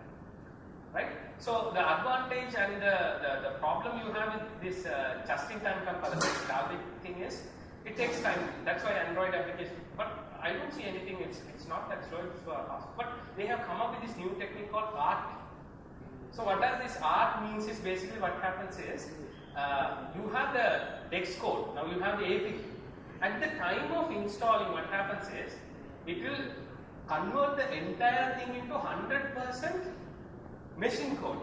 right? So the advantage and the problem you have with this just-in-time compiler, this Dalvik thing is, it takes time. That's why Android application. But I don't see anything. It's not that slow. It's fast. But they have come up with this new technique called ART. So what does this ART means is basically what happens is you have the Dex code. Now you have the APK. At the time of installing, what happens is it will convert the entire thing into 100% machine code.